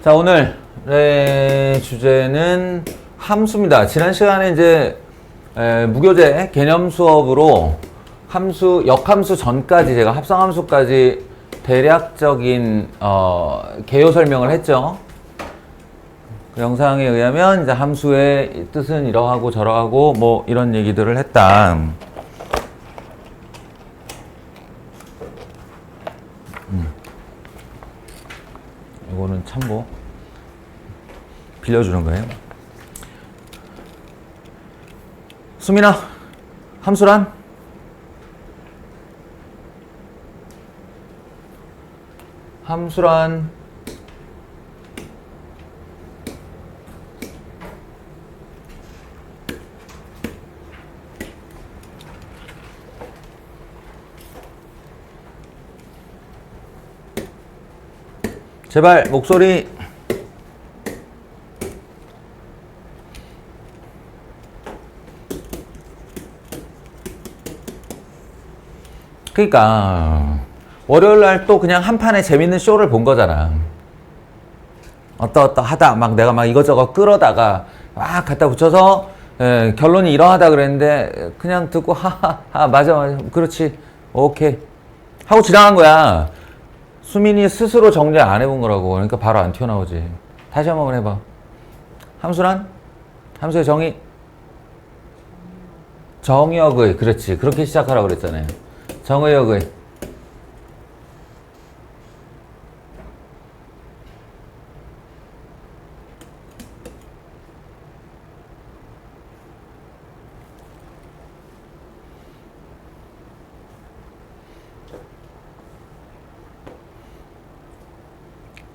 자, 오늘의 주제는 함수입니다. 지난 시간에 이제 무교재 개념 수업으로 함수, 역함수 전까지 제가 합성함수까지 대략적인 개요 설명을 했죠. 그 영상에 의하면 이제 함수의 뜻은 이러하고 저러하고 뭐 이런 얘기들을 했다. 이거는 참고 빌려주는 거예요. 수민아, 함수란? 함수란 제발 목소리. 그러니까 월요일 날 또 그냥 한 판의 재밌는 쇼를 본 거잖아. 어떠하다 막 내가 막 이것저것 끌어다가 막 갖다 붙여서 결론이 이러하다 그랬는데 그냥 듣고 하하하 맞아 그렇지 오케이 하고 지나간 거야. 수민이 스스로 정리 안 해본 거라고. 그러니까 바로 안 튀어나오지. 다시 한 번 해봐. 함수란? 함수의 정의? 정의역의. 그렇지. 그렇게 시작하라고 그랬잖아요. 정의역의.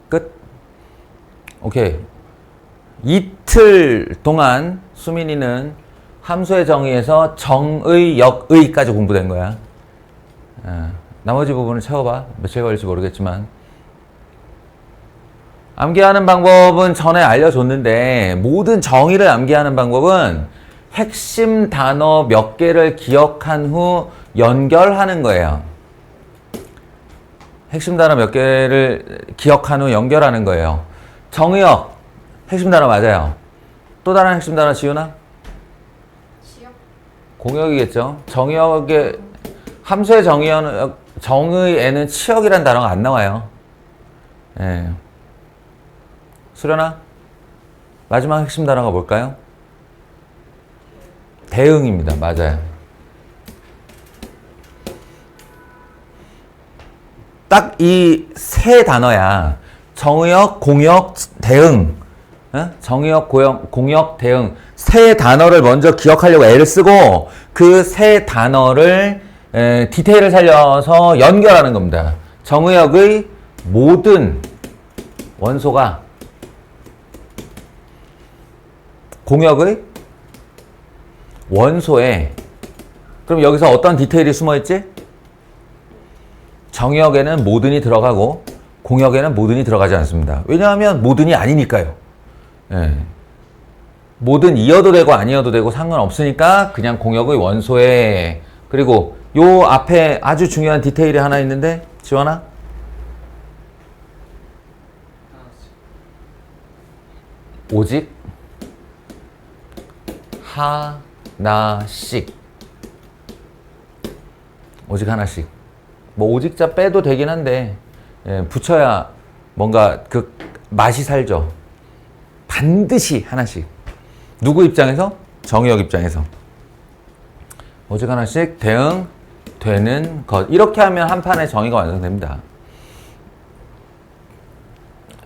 끝. 오케이. 이틀 동안 수민이는 함수의 정의에서 정의, 역의까지 공부된 거야. 나머지 부분을 채워봐. 며칠 걸릴지 모르겠지만. 암기하는 방법은 전에 알려줬는데 모든 정의를 암기하는 방법은 핵심 단어 몇 개를 기억한 후 연결하는 거예요. 핵심 단어 몇 개를 기억한 후 연결하는 거예요. 정의역, 핵심 단어 맞아요. 또 다른 핵심 단어 지우나? 지역? 공역이겠죠. 정의역의, 함수의 정의에는 치역이라는 단어가 안 나와요. 예. 수련아? 마지막 핵심 단어가 뭘까요? 대응입니다. 맞아요. 딱 이 세 단어야. 정의역, 공역, 대응. 정의역, 공역, 대응. 세 단어를 먼저 기억하려고 애를 쓰고 그 세 단어를 디테일을 살려서 연결하는 겁니다. 정의역의 모든 원소가 공역의 원소에, 그럼 여기서 어떤 디테일이 숨어있지? 정역에는 모든이 들어가고 공역에는 모든이 들어가지 않습니다. 왜냐하면 모든이 아니니까요. 예. 모든 이어도 되고 아니어도 되고 상관없으니까 그냥 공역의 원소에. 그리고 요 앞에 아주 중요한 디테일이 하나 있는데 지원아? 오직 하나씩. 오직 하나씩. 뭐 오직자 빼도 되긴 한데 붙여야 뭔가 그 맛이 살죠. 반드시 하나씩. 누구 입장에서? 정의역 입장에서. 오직 하나씩 대응되는 것. 이렇게 하면 한 판의 정의가 완성됩니다.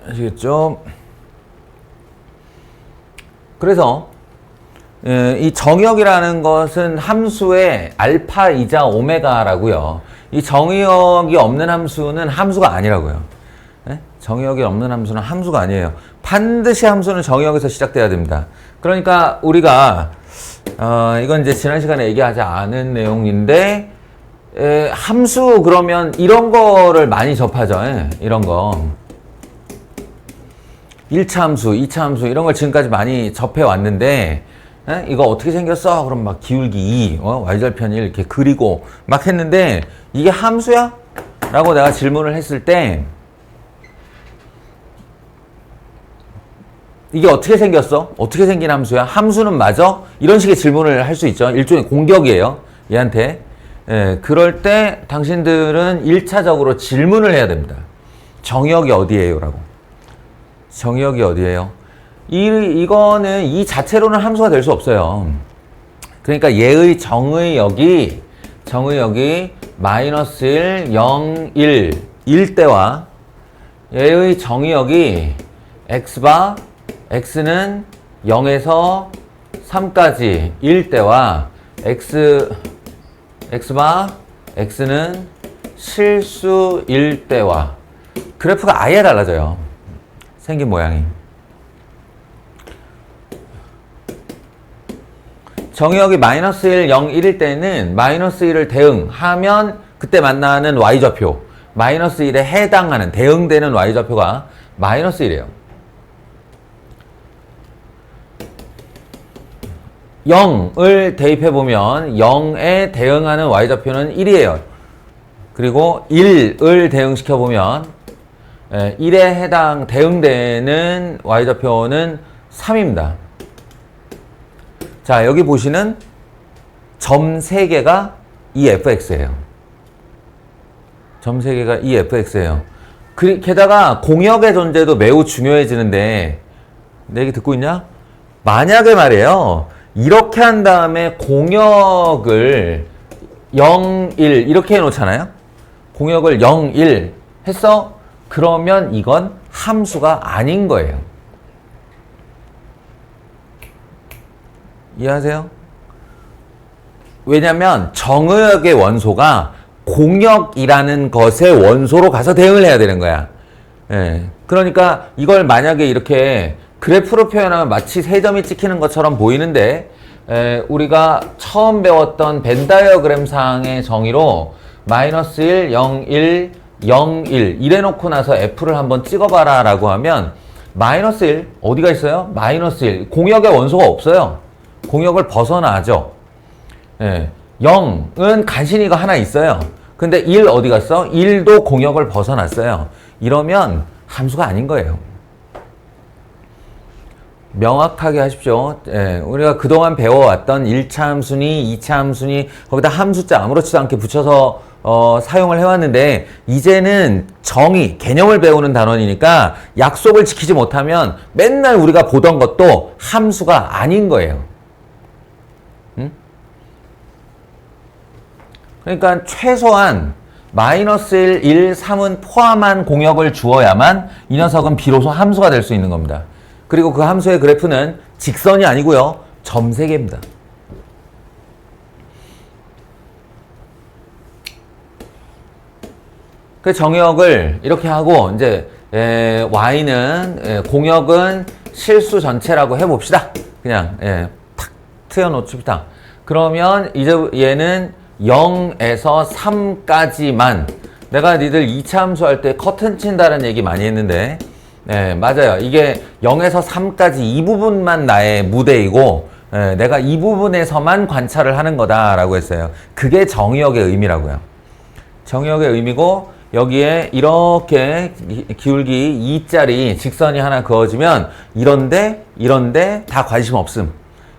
아시겠죠? 그래서 이 정의역이라는 것은 함수의 알파이자 오메가라고요. 이 정의역이 없는 함수는 함수가 아니라고요. 네? 정의역이 없는 함수는 함수가 아니에요. 반드시 함수는 정의역에서 시작돼야 됩니다. 그러니까 우리가 이건 이제 지난 시간에 얘기하지 않은 내용인데 함수 그러면 이런 거를 많이 접하죠. 이런 거. 1차 함수, 2차 함수 이런 걸 지금까지 많이 접해 왔는데 이거 어떻게 생겼어? 그럼 막 기울기 2, y절편 1 이렇게 그리고 막 했는데 이게 함수야? 라고 내가 질문을 했을 때 이게 어떻게 생겼어? 어떻게 생긴 함수야? 함수는 맞아? 이런 식의 질문을 할 수 있죠. 일종의 공격이에요. 얘한테. 예, 그럴 때 당신들은 1차적으로 질문을 해야 됩니다. 정의역이 어디예요? 라고. 정의역이 어디예요? 이거는 이 자체로는 함수가 될 수 없어요. 그러니까 얘의 정의역이 마이너스 1, 0, 1 때와 얘의 정의역이 x바 x는 0에서 3까지 1 때와 x바 x는 실수 1 때와 그래프가 아예 달라져요. 생긴 모양이. 정의역이 마이너스 1, 0, 1일 때는 마이너스 1을 대응하면 그때 만나는 y좌표 마이너스 1에 해당하는 대응되는 y좌표가 마이너스 1이에요. 0을 대입해보면 0에 대응하는 y좌표는 1이에요. 그리고 1을 대응시켜보면 1에 대응되는 y좌표는 3입니다. 자, 여기 보시는 점 3개가 이 fx예요. 점 3개가 이 fx예요. 게다가 공역의 존재도 매우 중요해지는데 내 얘기 듣고 있냐? 만약에 말이에요. 이렇게 한 다음에 공역을 0, 1 이렇게 해놓잖아요. 공역을 0, 1 했어? 그러면 이건 함수가 아닌 거예요. 이해하세요? 왜냐면 정의역의 원소가 공역이라는 것의 원소로 가서 대응을 해야 되는 거야. 예. 그러니까 이걸 만약에 이렇게 그래프로 표현하면 마치 세 점이 찍히는 것처럼 보이는데 우리가 처음 배웠던 벤 다이어그램 상의 정의로 마이너스 1, 0, 1, 0, 1 이래 놓고 나서 F를 한번 찍어봐라 라고 하면 마이너스 1 어디가 있어요? 마이너스 1 공역의 원소가 없어요. 공역을 벗어나죠. 예. 0은 간신히가 하나 있어요. 근데 1 어디 갔어? 1도 공역을 벗어났어요. 이러면 함수가 아닌 거예요. 명확하게 하십시오. 예, 우리가 그동안 배워왔던 1차 함수니 2차 함수니 거기다 함수자 아무렇지도 않게 붙여서 사용을 해왔는데 이제는 정의, 개념을 배우는 단원이니까 약속을 지키지 못하면 맨날 우리가 보던 것도 함수가 아닌 거예요. 그러니까 최소한 마이너스 1, 1, 3은 포함한 공역을 주어야만 이 녀석은 비로소 함수가 될 수 있는 겁니다. 그리고 그 함수의 그래프는 직선이 아니고요. 점세개입니다. 그 정역을 이렇게 하고 이제 y는 공역은 실수 전체라고 해봅시다. 그냥 탁 트여놓읍시다. 그러면 이제 얘는 0에서 3까지만 내가 니들 2차 함수 할 때 커튼 친다는 얘기 많이 했는데 네, 맞아요. 이게 0에서 3까지 이 부분만 나의 무대이고 내가 이 부분에서만 관찰을 하는 거다라고 했어요. 그게 정의역의 의미라고요. 정의역의 의미고 여기에 이렇게 기울기 2짜리 직선이 하나 그어지면 이런데 다 관심 없음.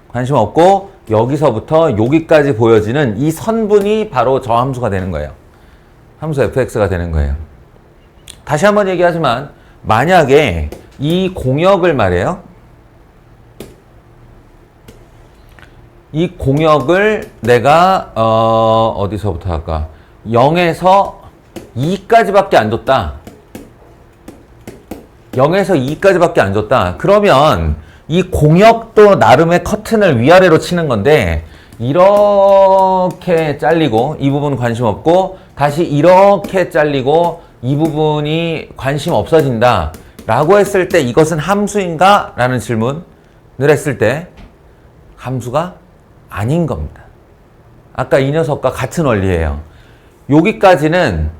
관심 없고 여기서부터 여기까지 보여지는 이 선분이 바로 저 함수가 되는 거예요. 함수 fx가 되는 거예요. 다시 한번 얘기하지만 만약에 이 공역을 말이에요. 이 공역을 내가 어디서부터 할까? 0에서 2까지밖에 안 줬다. 0에서 2까지밖에 안 줬다. 그러면 이 공역도 나름의 커튼을 위아래로 치는 건데 이렇게 잘리고 이 부분 관심 없고 다시 이렇게 잘리고 이 부분이 관심 없어진다 라고 했을 때 이것은 함수인가? 라는 질문을 했을 때 함수가 아닌 겁니다. 아까 이 녀석과 같은 원리예요. 여기까지는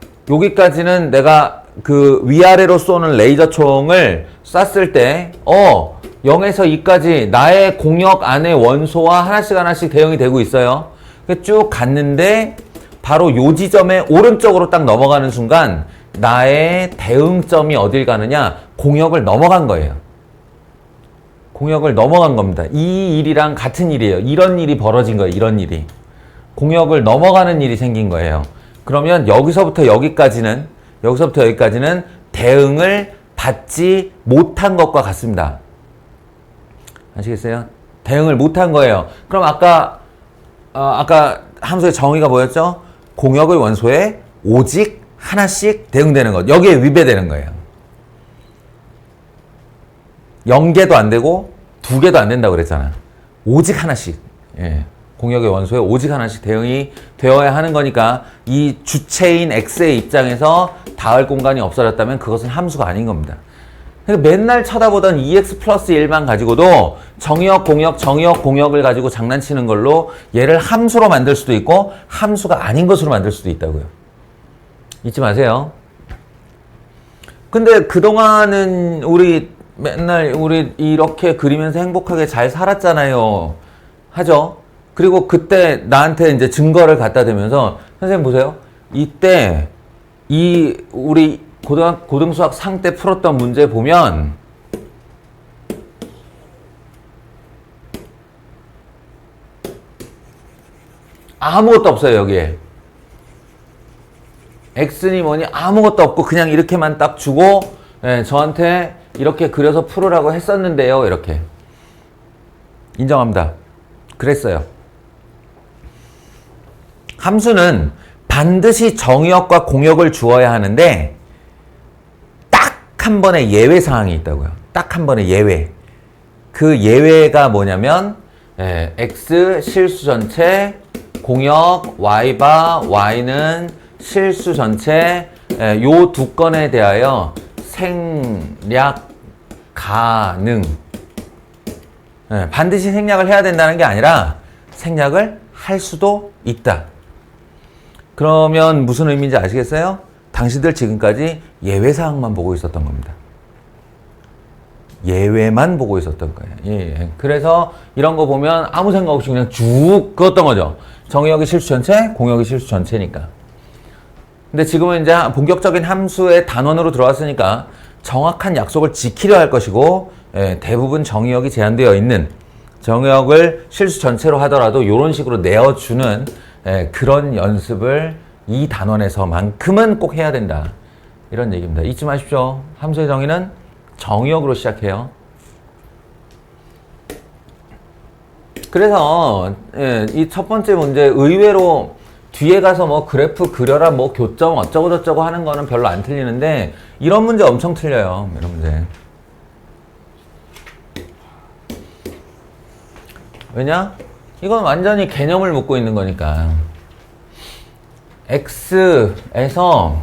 내가 그 위아래로 쏘는 레이저 총을 쐈을 때 0에서 2까지 나의 공역 안의 원소와 하나씩 대응이 되고 있어요. 쭉 갔는데 바로 요 지점에 오른쪽으로 딱 넘어가는 순간 나의 대응점이 어딜 가느냐? 공역을 넘어간 거예요. 공역을 넘어간 겁니다. 이 일이랑 같은 일이에요. 이런 일이 벌어진 거예요. 이런 일이. 공역을 넘어가는 일이 생긴 거예요. 그러면 여기서부터 여기까지는 대응을 받지 못한 것과 같습니다. 아시겠어요? 대응을 못한 거예요. 그럼 아까 함수의 정의가 뭐였죠? 공역의 원소에 오직 하나씩 대응되는 것. 여기에 위배되는 거예요. 0개도 안 되고 2개도 안 된다고 그랬잖아. 오직 하나씩. 예. 공역의 원소에 오직 하나씩 대응이 되어야 하는 거니까 이 주체인 X의 입장에서 닿을 공간이 없어졌다면 그것은 함수가 아닌 겁니다. 그러니까 맨날 쳐다보던 2x 플러스 1만 가지고도 정의역, 공역을 가지고 장난치는 걸로 얘를 함수로 만들 수도 있고 함수가 아닌 것으로 만들 수도 있다고요. 잊지 마세요. 근데 그동안은 맨날 우리 이렇게 그리면서 행복하게 잘 살았잖아요. 하죠? 그리고 그때 나한테 이제 증거를 갖다 대면서 선생님 보세요. 이때 우리 고등수학 상 때 풀었던 문제 보면 아무것도 없어요. 여기에 x니 뭐니 아무것도 없고 그냥 이렇게만 딱 주고 저한테 이렇게 그려서 풀으라고 했었는데요. 이렇게 인정합니다. 그랬어요. 함수는 반드시 정의역과 공역을 주어야 하는데 딱 한 번의 예외 사항이 있다고요. 딱 한 번의 예외. 그 예외가 뭐냐면 x 실수 전체, 공역 y바 y는 실수 전체 요 두 건에 대하여 생략 가능. 반드시 생략을 해야 된다는 게 아니라 생략을 할 수도 있다. 그러면 무슨 의미인지 아시겠어요? 당신들 지금까지 예외사항만 보고 있었던 겁니다. 예외만 보고 있었던 거예요. 예. 그래서 이런 거 보면 아무 생각 없이 그냥 쭉 그었던 거죠. 정의역이 실수 전체, 공역이 실수 전체니까. 근데 지금은 이제 본격적인 함수의 단원으로 들어왔으니까 정확한 약속을 지키려 할 것이고 대부분 정의역이 제한되어 있는 정의역을 실수 전체로 하더라도 이런 식으로 내어주는 그런 연습을 이 단원에서만큼은 꼭 해야 된다. 이런 얘기입니다. 잊지 마십시오. 함수의 정의는 정의역으로 시작해요. 그래서 이 첫 번째 문제 의외로 뒤에 가서 뭐 그래프 그려라 뭐 교점 어쩌고 저쩌고 하는 거는 별로 안 틀리는데 이런 문제 엄청 틀려요. 이런 문제. 왜냐? 이건 완전히 개념을 묻고 있는 거니까. x에서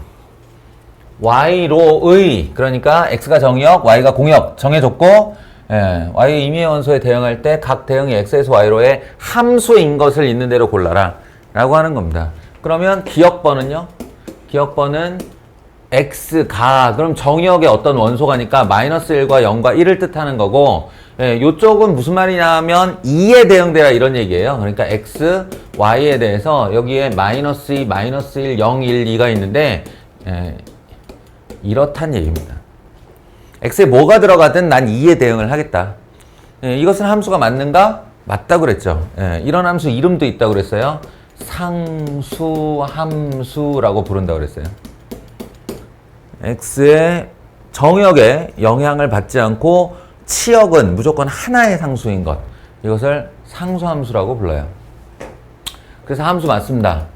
y로의, 그러니까 x가 정의역, y가 공역 정해줬고 y의 임의의 원소에 대응할 때 각 대응이 x에서 y로의 함수인 것을 있는 대로 골라라 라고 하는 겁니다. 그러면 기역번은요? 기역번은 x가 그럼 정의역의 어떤 원소가니까 마이너스 1과 0과 1을 뜻하는 거고 요쪽은 무슨 말이냐면 2에 대응되라 이런 얘기예요. 그러니까 x, y에 대해서 여기에 마이너스 2, 마이너스 1, 0, 1, 2가 있는데 이렇단 얘기입니다. x에 뭐가 들어가든 난 2에 대응을 하겠다. 이것은 함수가 맞는가? 맞다고 그랬죠. 이런 함수 이름도 있다고 그랬어요. 상수함수라고 부른다고 그랬어요. x의 정역에 영향을 받지 않고 치역은 무조건 하나의 상수인 것. 이것을 상수함수라고 불러요. 그래서 함수 맞습니다.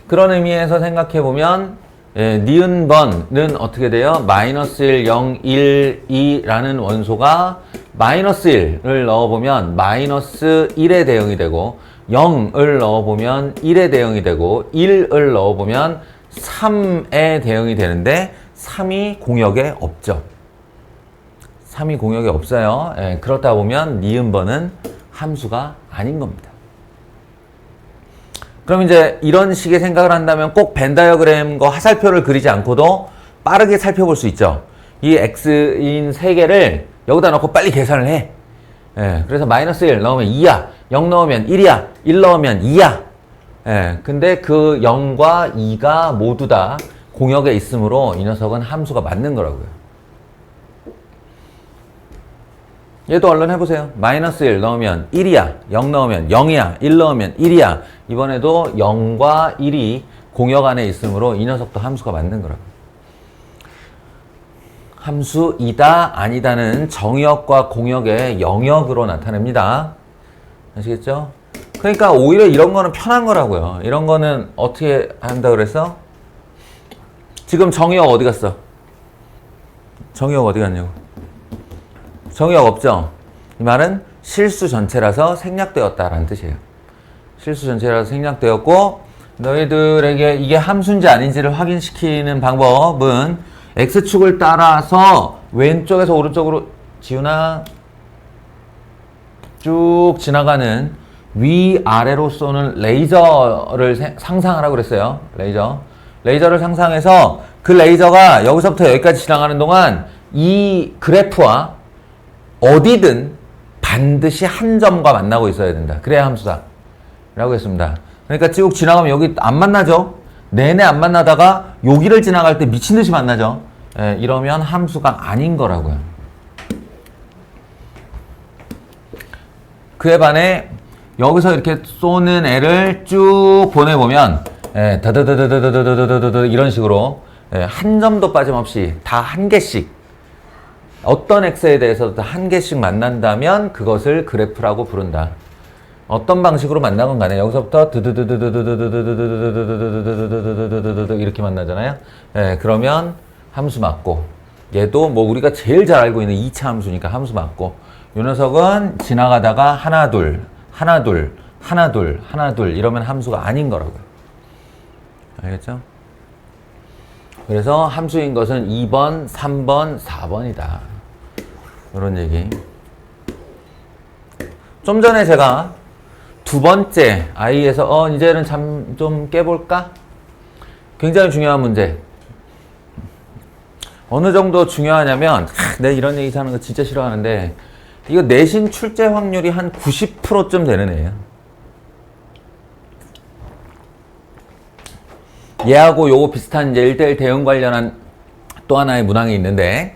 그런 의미에서 생각해보면 니은번은 어떻게 돼요? 마이너스 1, 0, 1, 2라는 원소가 마이너스 1을 넣어보면 마이너스 1에 대응이 되고 0을 넣어보면 1에 대응이 되고 1을 넣어보면 3에 대응이 되는데 3이 공역에 없죠. 3이 공역에 없어요. 그렇다 보면 니은번은 함수가 아닌 겁니다. 그럼 이제 이런 식의 생각을 한다면 꼭 벤 다이어그램과 화살표를 그리지 않고도 빠르게 살펴볼 수 있죠. 이 x인 3개를 여기다 넣고 빨리 계산을 해. 그래서 마이너스 1 넣으면 2야. 0 넣으면 1이야. 1 넣으면 2야. 근데 그 0과 2가 모두 다 공역에 있으므로 이 녀석은 함수가 맞는 거라고요. 얘도 얼른 해보세요. 마이너스 1 넣으면 1이야. 0 넣으면 0이야. 1 넣으면 1이야. 이번에도 0과 1이 공역 안에 있으므로 이 녀석도 함수가 맞는 거라고. 함수이다 아니다는 정역과 공역의 영역으로 나타냅니다. 아시겠죠? 그러니까 오히려 이런 거는 편한 거라고요. 이런 거는 어떻게 한다 그랬어? 지금 정역 어디 갔어? 정역 어디 갔냐고. 정역 없죠? 이 말은 실수 전체라서 생략되었다라는 뜻이에요. 실수 전체라서 생략되었고 너희들에게 이게 함수인지 아닌지를 확인시키는 방법은 X축을 따라서 왼쪽에서 오른쪽으로 지우나 쭉 지나가는 위아래로 쏘는 레이저를 상상하라고 그랬어요. 레이저를 상상해서 그 레이저가 여기서부터 여기까지 지나가는 동안 이 그래프와 어디든 반드시 한 점과 만나고 있어야 된다. 그래야 함수다. 라고 했습니다. 그러니까 쭉 지나가면 여기 안 만나죠? 내내 안 만나다가 여기를 지나갈 때 미친 듯이 만나죠? 예, 이러면 함수가 아닌 거라고요. 그에 반해 여기서 이렇게 쏘는 애를 쭉 보내보면 예, 다다다다다다다다다다 이런 식으로 예, 한 점도 빠짐없이 다 한 개씩 어떤 x에 대해서도 한 개씩 만난다면 그것을 그래프라고 부른다. 어떤 방식으로 만나건 간에 여기서부터 이렇게 만나잖아요. 예, 그러면 함수 맞고 얘도 뭐 우리가 제일 잘 알고 있는 2차 함수니까 함수 맞고 요 녀석은 지나가다가 하나 둘 이러면 함수가 아닌 거라고요. 알겠죠? 그래서 함수인 것은 2번, 3번, 4번이다. 이런 얘기. 좀 전에 제가 두 번째 I에서 이제는 잠 좀 깨볼까? 굉장히 중요한 문제. 어느 정도 중요하냐면 내가 이런 얘기 하는 거 진짜 싫어하는데 이거 내신 출제 확률이 한 90%쯤 되는 애예요. 얘하고 요거 비슷한 이제 1대1 대응 관련한 또 하나의 문항이 있는데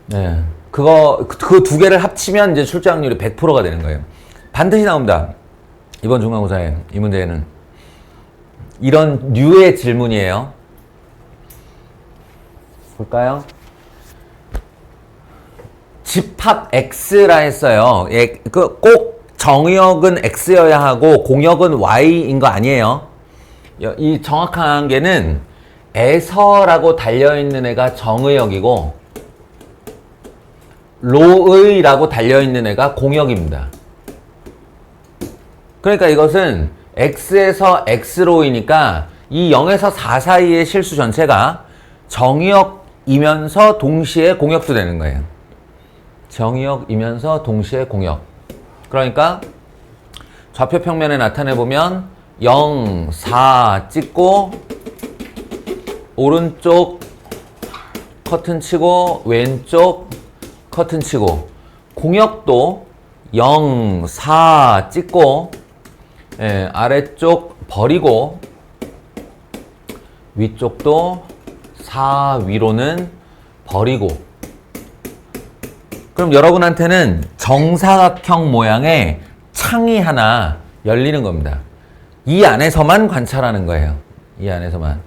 네. 그 두 개를 합치면 이제 출제 확률이 100%가 되는 거예요. 반드시 나옵니다. 이번 중간고사에 이 문제는 이런 류의 질문이에요. 볼까요? 집합 X라 했어요. 꼭 정역은 X여야 하고 공역은 Y인 거 아니에요. 이 정확한 게는 에서라고 달려있는 애가 정의역이고 로의라고 달려있는 애가 공역입니다. 그러니까 이것은 X에서 X로이니까 이 0에서 4 사이의 실수 전체가 정의역이면서 동시에 공역도 되는 거예요. 정의역이면서 동시에 공역. 그러니까 좌표 평면에 나타내보면 0, 4 찍고 오른쪽 커튼 치고 왼쪽 커튼 치고 공역도 0, 4 찍고 아래쪽 버리고 위쪽도 4 위로는 버리고 그럼 여러분한테는 정사각형 모양의 창이 하나 열리는 겁니다. 이 안에서만 관찰하는 거예요. 이 안에서만.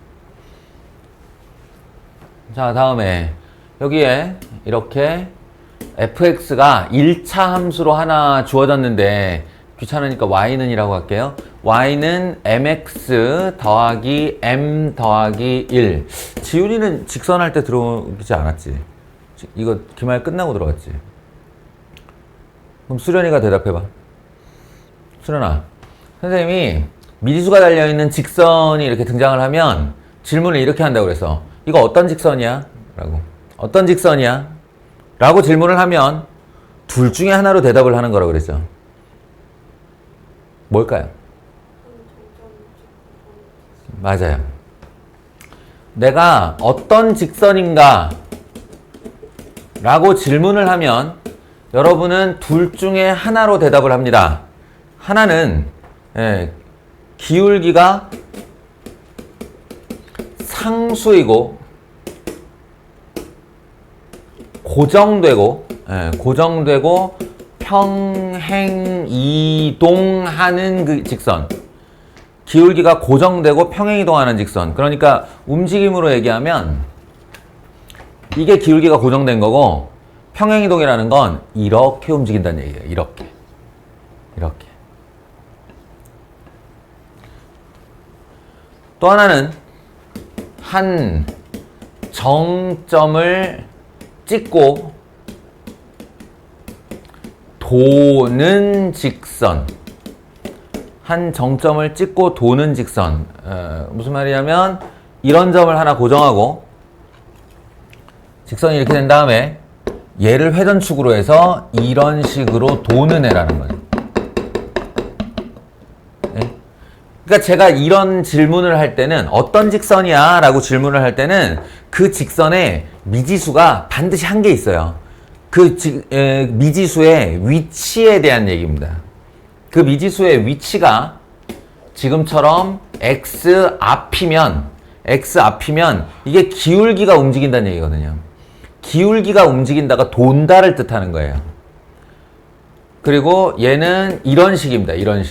자, 다음에 여기에 이렇게 fx가 1차 함수로 하나 주어졌는데 귀찮으니까 y는 이라고 할게요. y는 mx 더하기 m 더하기 1. 지훈이는 직선할 때 들어오지 않았지? 이거 기말 끝나고 들어갔지? 그럼 수련이가 대답해봐. 수련아, 선생님이 미지수가 달려있는 직선이 이렇게 등장을 하면 질문을 이렇게 한다고 그래서 이거 어떤 직선이야? 라고. 어떤 직선이야? 라고 질문을 하면 둘 중에 하나로 대답을 하는 거라고 그랬죠. 뭘까요? 맞아요. 내가 어떤 직선인가 라고 질문을 하면 여러분은 둘 중에 하나로 대답을 합니다. 하나는 기울기가 상수이고 고정되고 평행 이동하는 그 직선. 기울기가 고정되고 평행 이동하는 직선. 그러니까 움직임으로 얘기하면 이게 기울기가 고정된 거고 평행 이동이라는 건 이렇게 움직인다는 얘기예요. 이렇게. 또 하나는 한 정점을 찍고 도는 직선. 한 정점을 찍고 도는 직선. 무슨 말이냐면 이런 점을 하나 고정하고 직선이 이렇게 된 다음에 얘를 회전축으로 해서 이런 식으로 도는 애라는 거예요. 네? 그러니까 제가 이런 질문을 할 때는 어떤 직선이야? 라고 질문을 할 때는 그 직선에 미지수가 반드시 한 개 있어요. 그 미지수의 위치에 대한 얘기입니다. 그 미지수의 위치가 지금처럼 x 앞이면 이게 기울기가 움직인다는 얘기거든요. 기울기가 움직인다가 돈다를 뜻하는 거예요. 그리고 얘는 이런 식입니다. 이런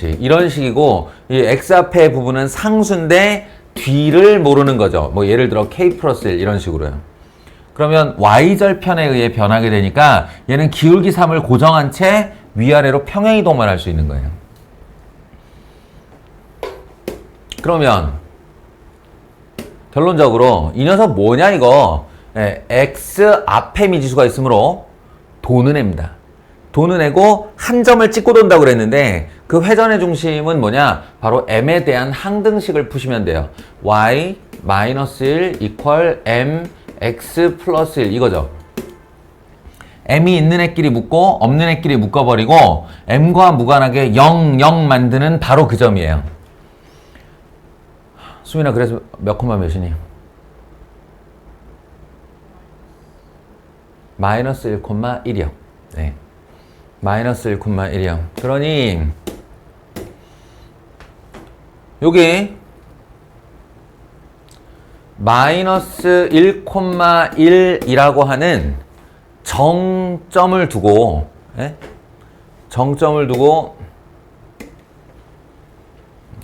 식이고 이 x 앞의 부분은 상수인데 뒤를 모르는 거죠. 뭐 예를 들어 k 플러스 1 이런 식으로요. 그러면 y절편에 의해 변하게 되니까 얘는 기울기 3을 고정한 채 위아래로 평행 이동만 할 수 있는 거예요. 그러면 결론적으로 이 녀석 뭐냐 이거 x 앞에 미지수가 있으므로 도는 애입니다. 도는 애고 한 점을 찍고 돈다고 그랬는데 그 회전의 중심은 뭐냐? 바로 m에 대한 항등식을 푸시면 돼요. y 마이너스 1 이퀄 m x 플러스 1 이거죠. m이 있는 애끼리 묶고 없는 애끼리 묶어버리고 m과 무관하게 0, 0 만드는 바로 그 점이에요. 수민아 그래서 몇 콤마 몇이니? 마이너스 1,1이요. 네. 마이너스 1,1이요. 그러니 여기 마이너스 1,1이라고 하는 정점을 두고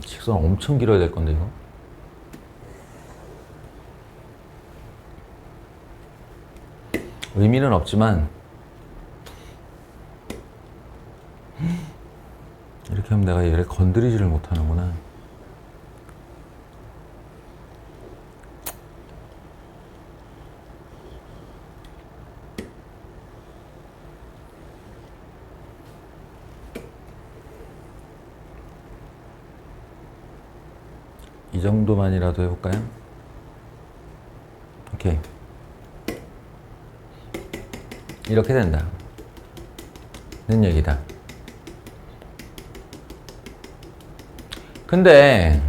직선 엄청 길어야 될 건데 이거 의미는 없지만 이렇게 하면 내가 얘를 건드리지를 못하는구나. 이 정도만이라도 해볼까요? 오케이. 이렇게 된다. 는 얘기다. 근데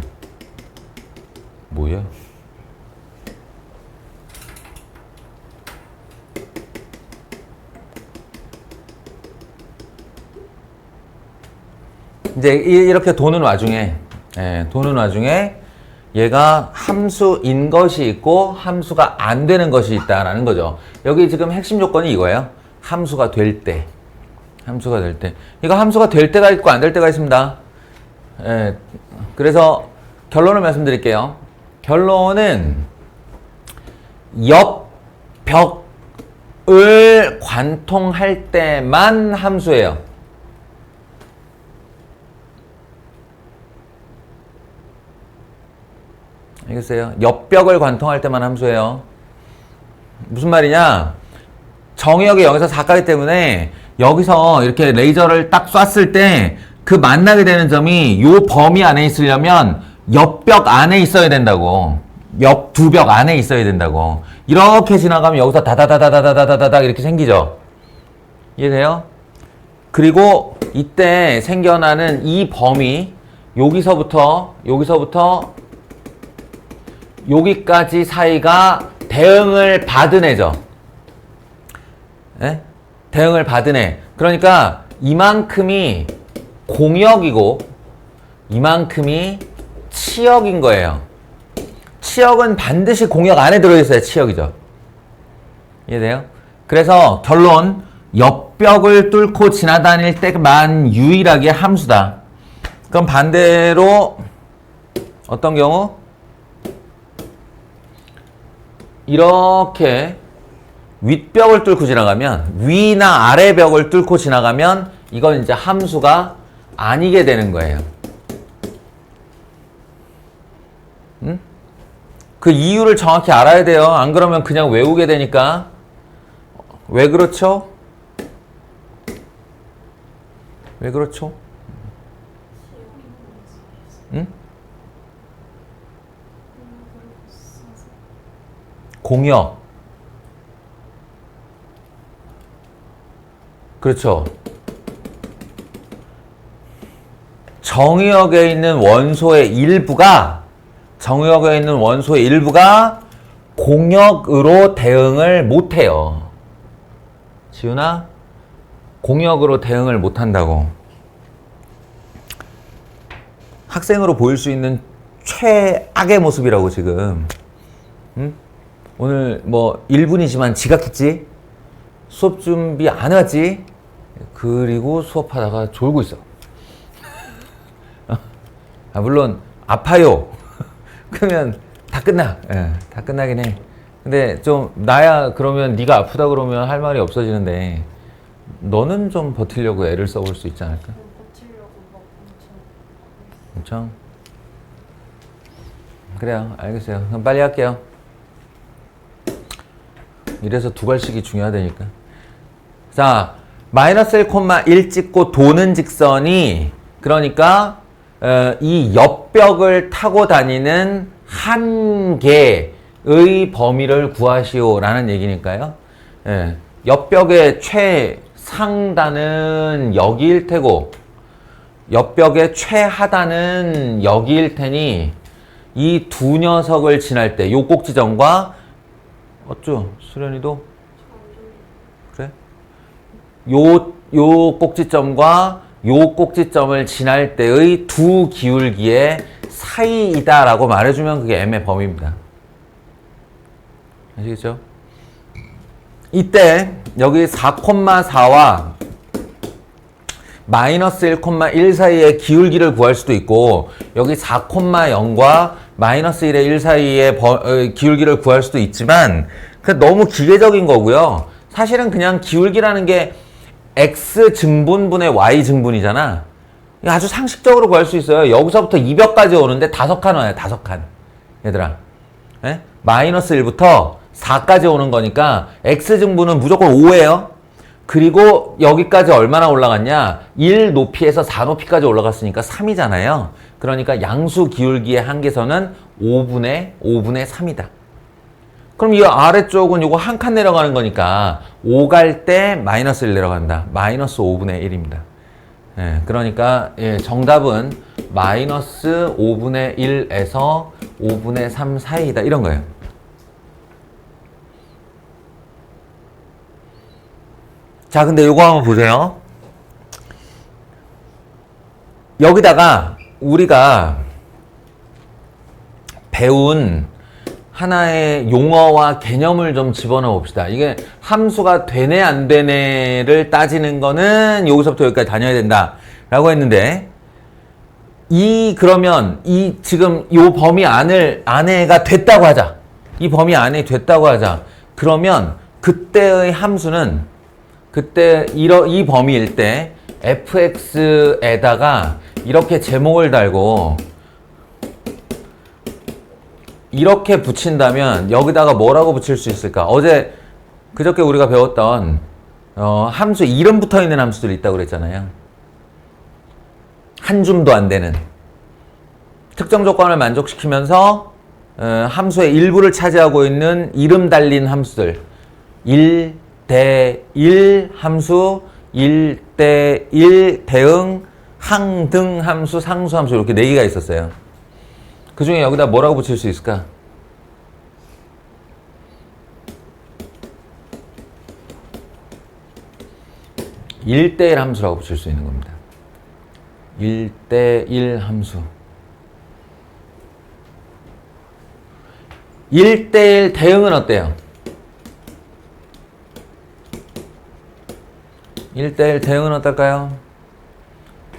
뭐야? 이제 이렇게 도는 와중에 얘가 함수인 것이 있고 함수가 안 되는 것이 있다라는 거죠. 여기 지금 핵심 조건이 이거예요. 함수가 될 때. 이거 함수가 될 때가 있고 안 될 때가 있습니다. 그래서 결론을 말씀드릴게요. 결론은 옆 벽을 관통할 때만 함수예요. 알겠어요? 옆벽을 관통할 때만 함수예요. 무슨 말이냐? 정의역이 0에서 4까지 때문에 여기서 이렇게 레이저를 딱 쐈을 때 그 만나게 되는 점이 요 범위 안에 있으려면 옆벽 안에 있어야 된다고. 옆 두 벽 안에 있어야 된다고. 이렇게 지나가면 여기서 다다다다다다다다다 이렇게 생기죠. 이해돼요? 그리고 이때 생겨나는 이 범위 여기서부터 여기까지 사이가 대응을 받은 애죠. 네? 대응을 받은 애. 그러니까 이만큼이 공역이고 이만큼이 치역인 거예요. 치역은 반드시 공역 안에 들어있어야 치역이죠. 이해돼요? 그래서 결론, 옆벽을 뚫고 지나다닐 때만 유일하게 함수다. 그럼 반대로 어떤 경우? 이렇게 윗벽을 뚫고 지나가면, 위나 아래벽을 뚫고 지나가면 이건 이제 함수가 아니게 되는 거예요. 응? 그 이유를 정확히 알아야 돼요. 안 그러면 그냥 외우게 되니까. 왜 그렇죠? 왜 그렇죠? 응? 공역. 그렇죠. 정의역에 있는 원소의 일부가 공역으로 대응을 못해요. 지훈아, 공역으로 대응을 못한다고. 학생으로 보일 수 있는 최악의 모습이라고 지금. 응? 오늘 뭐 1분이지만 지각했지? 수업 준비 안 해왔지? 그리고 수업하다가 졸고 있어. 물론 아파요. 그러면 다 끝나. 예, 다 끝나긴 해. 근데 좀 나야 그러면 네가 아프다 그러면 할 말이 없어지는데 너는 좀 버티려고 애를 써볼 수 있지 않을까? 버티려고 막 엄청? 그래요. 알겠어요. 그럼 빨리 할게요. 이래서 두 발씩이 중요하다니까. 자, 마이너스 1,1 찍고 도는 직선이 그러니까 이 옆벽을 타고 다니는 한 개의 범위를 구하시오라는 얘기니까요. 예, 옆벽의 최상단은 여기일 테고 옆벽의 최하단은 여기일 테니 이 두 녀석을 지날 때 요 꼭지점과 어쩌? 수련이도? 그래? 요 꼭지점과 요 꼭지점을 지날 때의 두 기울기의 사이이다라고 말해주면 그게 m의 범위입니다. 아시겠죠? 이때 여기 4,4와 마이너스 1,1 사이의 기울기를 구할 수도 있고 여기 4,0과 마이너스 1의 1 사이의 기울기를 구할 수도 있지만 그 너무 기계적인 거고요. 사실은 그냥 기울기라는 게 x 증분분의 y 증분이잖아. 아주 상식적으로 구할 수 있어요. 여기서부터 2벽까지 오는데 5칸 와요. 5칸. 얘들아. 예? 마이너스 1부터 4까지 오는 거니까 x 증분은 무조건 5예요. 그리고 여기까지 얼마나 올라갔냐? 1 높이에서 4 높이까지 올라갔으니까 3이잖아요. 그러니까 양수 기울기의 한계선은 5분의 3이다. 그럼 이 아래쪽은 이거 한 칸 내려가는 거니까 5 갈 때 마이너스 1 내려간다. 마이너스 5분의 1입니다. 예, 그러니까 예, 정답은 마이너스 5분의 1에서 5분의 3 사이이다. 이런 거예요. 자, 근데 요거 한번 보세요. 여기다가 우리가 배운 하나의 용어와 개념을 좀 집어넣어 봅시다. 이게 함수가 되네 안 되네를 따지는 거는 여기서부터 여기까지 다녀야 된다 라고 했는데 그러면 지금 요 범위 안에가 됐다고 하자. 이 범위 안에 됐다고 하자. 그러면 그때의 함수는 그때 이 범위일 때 fx에다가 이렇게 제목을 달고 이렇게 붙인다면 여기다가 뭐라고 붙일 수 있을까? 그저께 우리가 배웠던 함수 이름 붙어 있는 함수들이 있다고 그랬잖아요. 한 줌도 안 되는 특정 조건을 만족시키면서 함수의 일부를 차지하고 있는 이름 달린 함수들 1대1 함수, 1대1 대응, 항등 함수, 상수 함수 이렇게 4개가 있었어요. 그 중에 여기다 뭐라고 붙일 수 있을까? (1대1) 함수라고 붙일 수 있는 겁니다. 1대1 함수. 1대1 대응은 어때요? 1대1 대응은 어떨까요?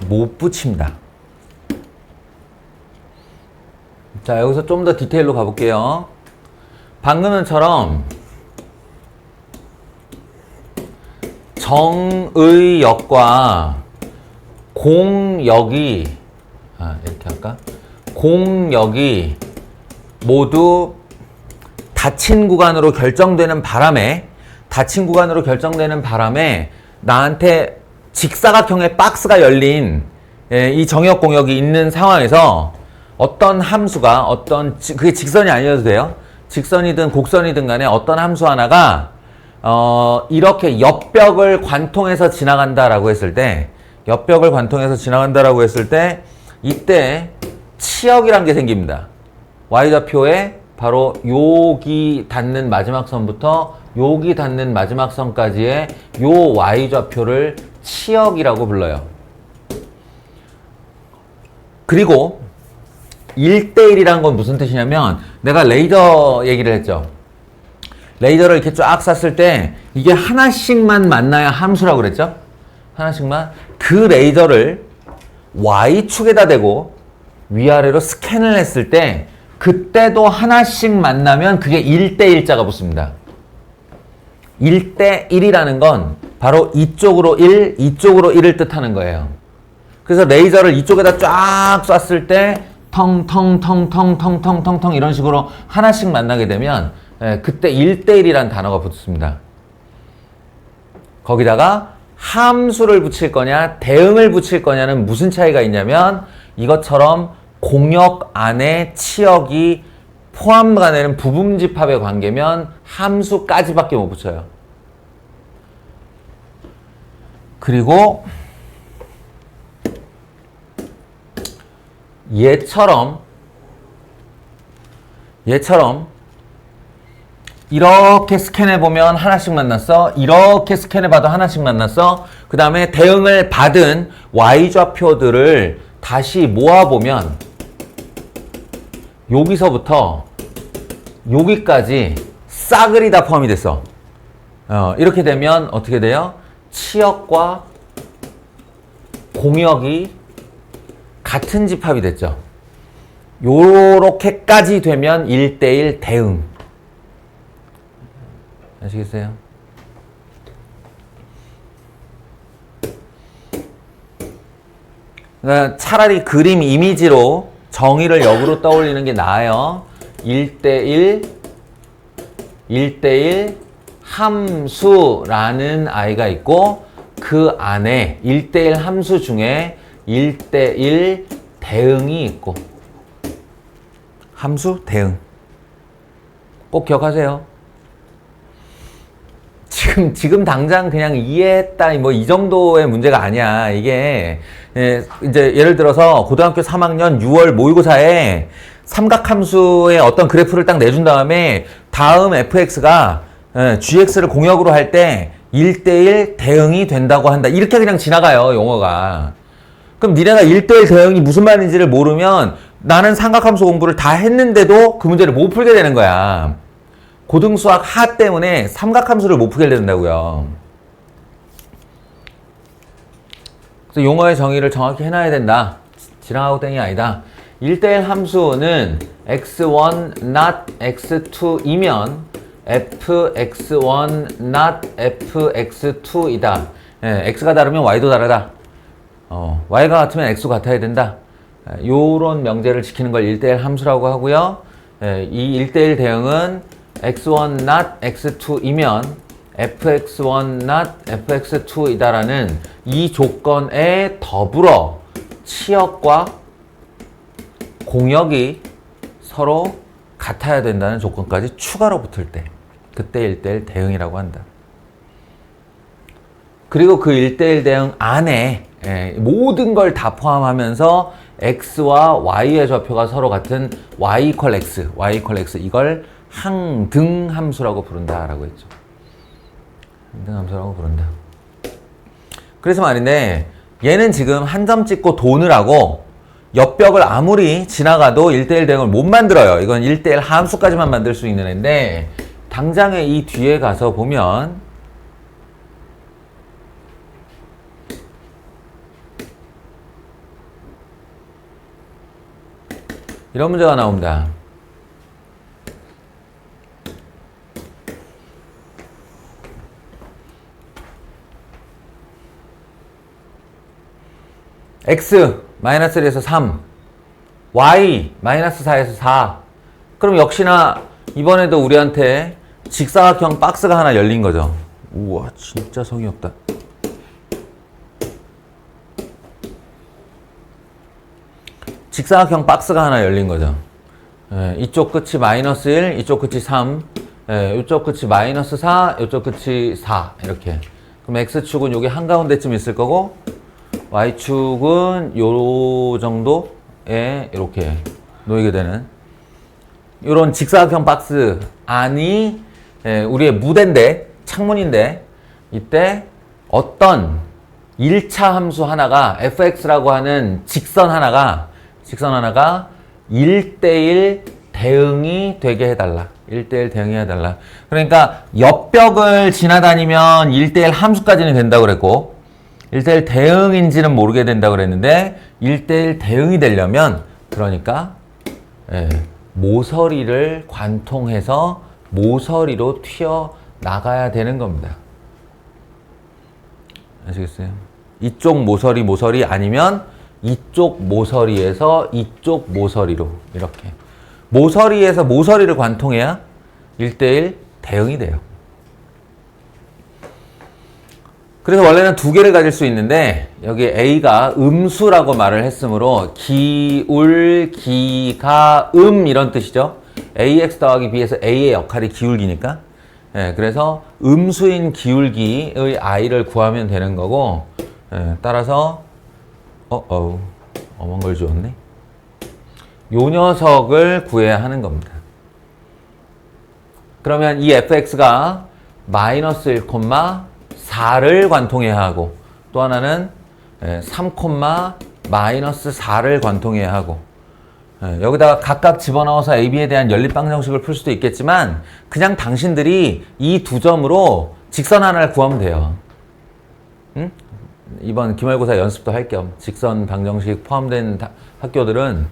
못 붙입니다. 자, 여기서 좀 더 디테일로 가볼게요. 방금은처럼 정의역과 공역이 이렇게 할까? 공역이 모두 닫힌 구간으로 결정되는 바람에 나한테 직사각형의 박스가 열린 이 정역 공역이 있는 상황에서 어떤 함수가 그게 직선이 아니어도 돼요. 직선이든 곡선이든 간에 어떤 함수 하나가 이렇게 옆벽을 관통해서 지나간다라고 했을 때 이때 치역이란 게 생깁니다. y좌표에 바로 여기 닿는 마지막 선부터 여기 닿는 마지막 선까지의 요 y좌표를 치역이라고 불러요. 그리고 1대1이란 건 무슨 뜻이냐면 내가 레이저 얘기를 했죠. 레이저를 이렇게 쫙 쐈을 때 이게 하나씩만 만나야 함수라고 그랬죠. 하나씩만. 그 레이저를 Y축에다 대고 위아래로 스캔을 했을 때 그때도 하나씩 만나면 그게 1대1자가 붙습니다. 1대1이라는 건 바로 이쪽으로 1, 이쪽으로 1을 뜻하는 거예요. 그래서 레이저를 이쪽에다 쫙 쐈을 때 텅텅텅텅텅텅텅텅 이런 식으로 하나씩 만나게 되면 그때 1대1이라는 단어가 붙습니다. 거기다가 함수를 붙일 거냐 대응을 붙일 거냐는 무슨 차이가 있냐면 이것처럼 공역 안에 치역이 포함가 되는 부분집합의 관계면 함수까지밖에 못 붙여요. 그리고 얘처럼 이렇게 스캔해보면 하나씩 만났어. 이렇게 스캔해봐도 하나씩 만났어. 그 다음에 대응을 받은 y좌표들을 다시 모아보면 여기서부터 여기까지 싸그리 다 포함이 됐어. 이렇게 되면 어떻게 돼요? 치역과 공역이 같은 집합이 됐죠. 요렇게까지 되면 1대1 대응. 아시겠어요? 그러니까 차라리 그림 이미지로 정의를 역으로 떠올리는 게 나아요. 1대1 함수라는 아이가 있고 그 안에 1대1 함수 중에 1대1 대응이 있고 함수 대응 꼭 기억하세요. 지금 당장 그냥 이해했다 뭐 이 정도의 문제가 아니야. 이게 이제 예를 들어서 고등학교 3학년 6월 모의고사에 삼각함수의 어떤 그래프를 딱 내준 다음에 다음 fx가 gx를 공역으로 할 때 1대1 대응이 된다고 한다. 이렇게 그냥 지나가요, 용어가. 그럼 니네가 1대1 대응이 무슨 말인지를 모르면 나는 삼각함수 공부를 다 했는데도 그 문제를 못 풀게 되는 거야. 고등수학 하 때문에 삼각함수를 못 풀게 된다고요. 그래서 용어의 정의를 정확히 해놔야 된다. 지나가고 땡이 아니다. 1대1 함수는 x1 not x2이면 fx1 not fx2이다. x가 다르면 y도 다르다. y가 같으면 x도 같아야 된다. 요런 명제를 지키는 걸 1대1 함수라고 하고요. 이 1대1 대응은 x1 not x2이면 fx1 not fx2이다라는 이 조건에 더불어 치역과 공역이 서로 같아야 된다는 조건까지 추가로 붙을 때 그때 1대1 대응이라고 한다. 그리고 그 1대1 대응 안에 모든 걸 다 포함하면서 x와 y의 좌표가 서로 같은 y equal x 이걸 항등함수라고 부른다라고 했죠. 항등함수라고 부른다. 그래서 말인데 얘는 지금 한 점 찍고 돈을 하고 옆벽을 아무리 지나가도 1대1 대응을 못 만들어요. 이건 1대1 함수까지만 만들 수 있는 애인데 당장에 이 뒤에 가서 보면 이런 문제가 나옵니다. x 마이너스 1에서 3, y 마이너스 4에서 4. 그럼 역시나 이번에도 우리한테 직사각형 박스가 하나 열린 거죠. 우와, 진짜 성의 없다. 직사각형 박스가 하나 열린 거죠. 이쪽 끝이 마이너스 1, 이쪽 끝이 3, 이쪽 끝이 마이너스 4, 이쪽 끝이 4 이렇게. 그럼 x축은 여기 한가운데쯤 있을 거고 y축은 요 정도에 이렇게 놓이게 되는 이런 직사각형 박스 안이 우리의 무대인데, 창문인데, 이때 어떤 1차 함수 하나가 fx라고 하는 직선 하나가 1대1 대응이 되게 해달라. 1대1 대응이 해달라. 그러니까 옆벽을 지나다니면 1대1 함수까지는 된다고 그랬고 1대1 대응인지는 모르게 된다고 그랬는데 1대1 대응이 되려면 그러니까 모서리를 관통해서 모서리로 튀어나가야 되는 겁니다. 아시겠어요? 이쪽 모서리 아니면 이쪽 모서리에서 이쪽 모서리로 이렇게 모서리에서 모서리를 관통해야 1대1 대응이 돼요. 그래서 원래는 두 개를 가질 수 있는데 여기 A가 음수라고 말을 했으므로 기울, 기가, 이런 뜻이죠. AX 더하기 B에서 A의 역할이 기울기니까. 그래서 음수인 기울기의 I를 구하면 되는 거고, 따라서 어먼 걸 주었네. 요 녀석을 구해야 하는 겁니다. 그러면 이 fx가 마이너스 1, 4를 관통해야 하고 또 하나는 3, 마이너스 4를 관통해야 하고 여기다가 각각 집어넣어서 AB에 대한 연립방정식을 풀 수도 있겠지만 그냥 당신들이 이 두 점으로 직선 하나를 구하면 돼요. 응? 이번 기말고사 연습도 할 겸 직선 방정식 포함된 학교들은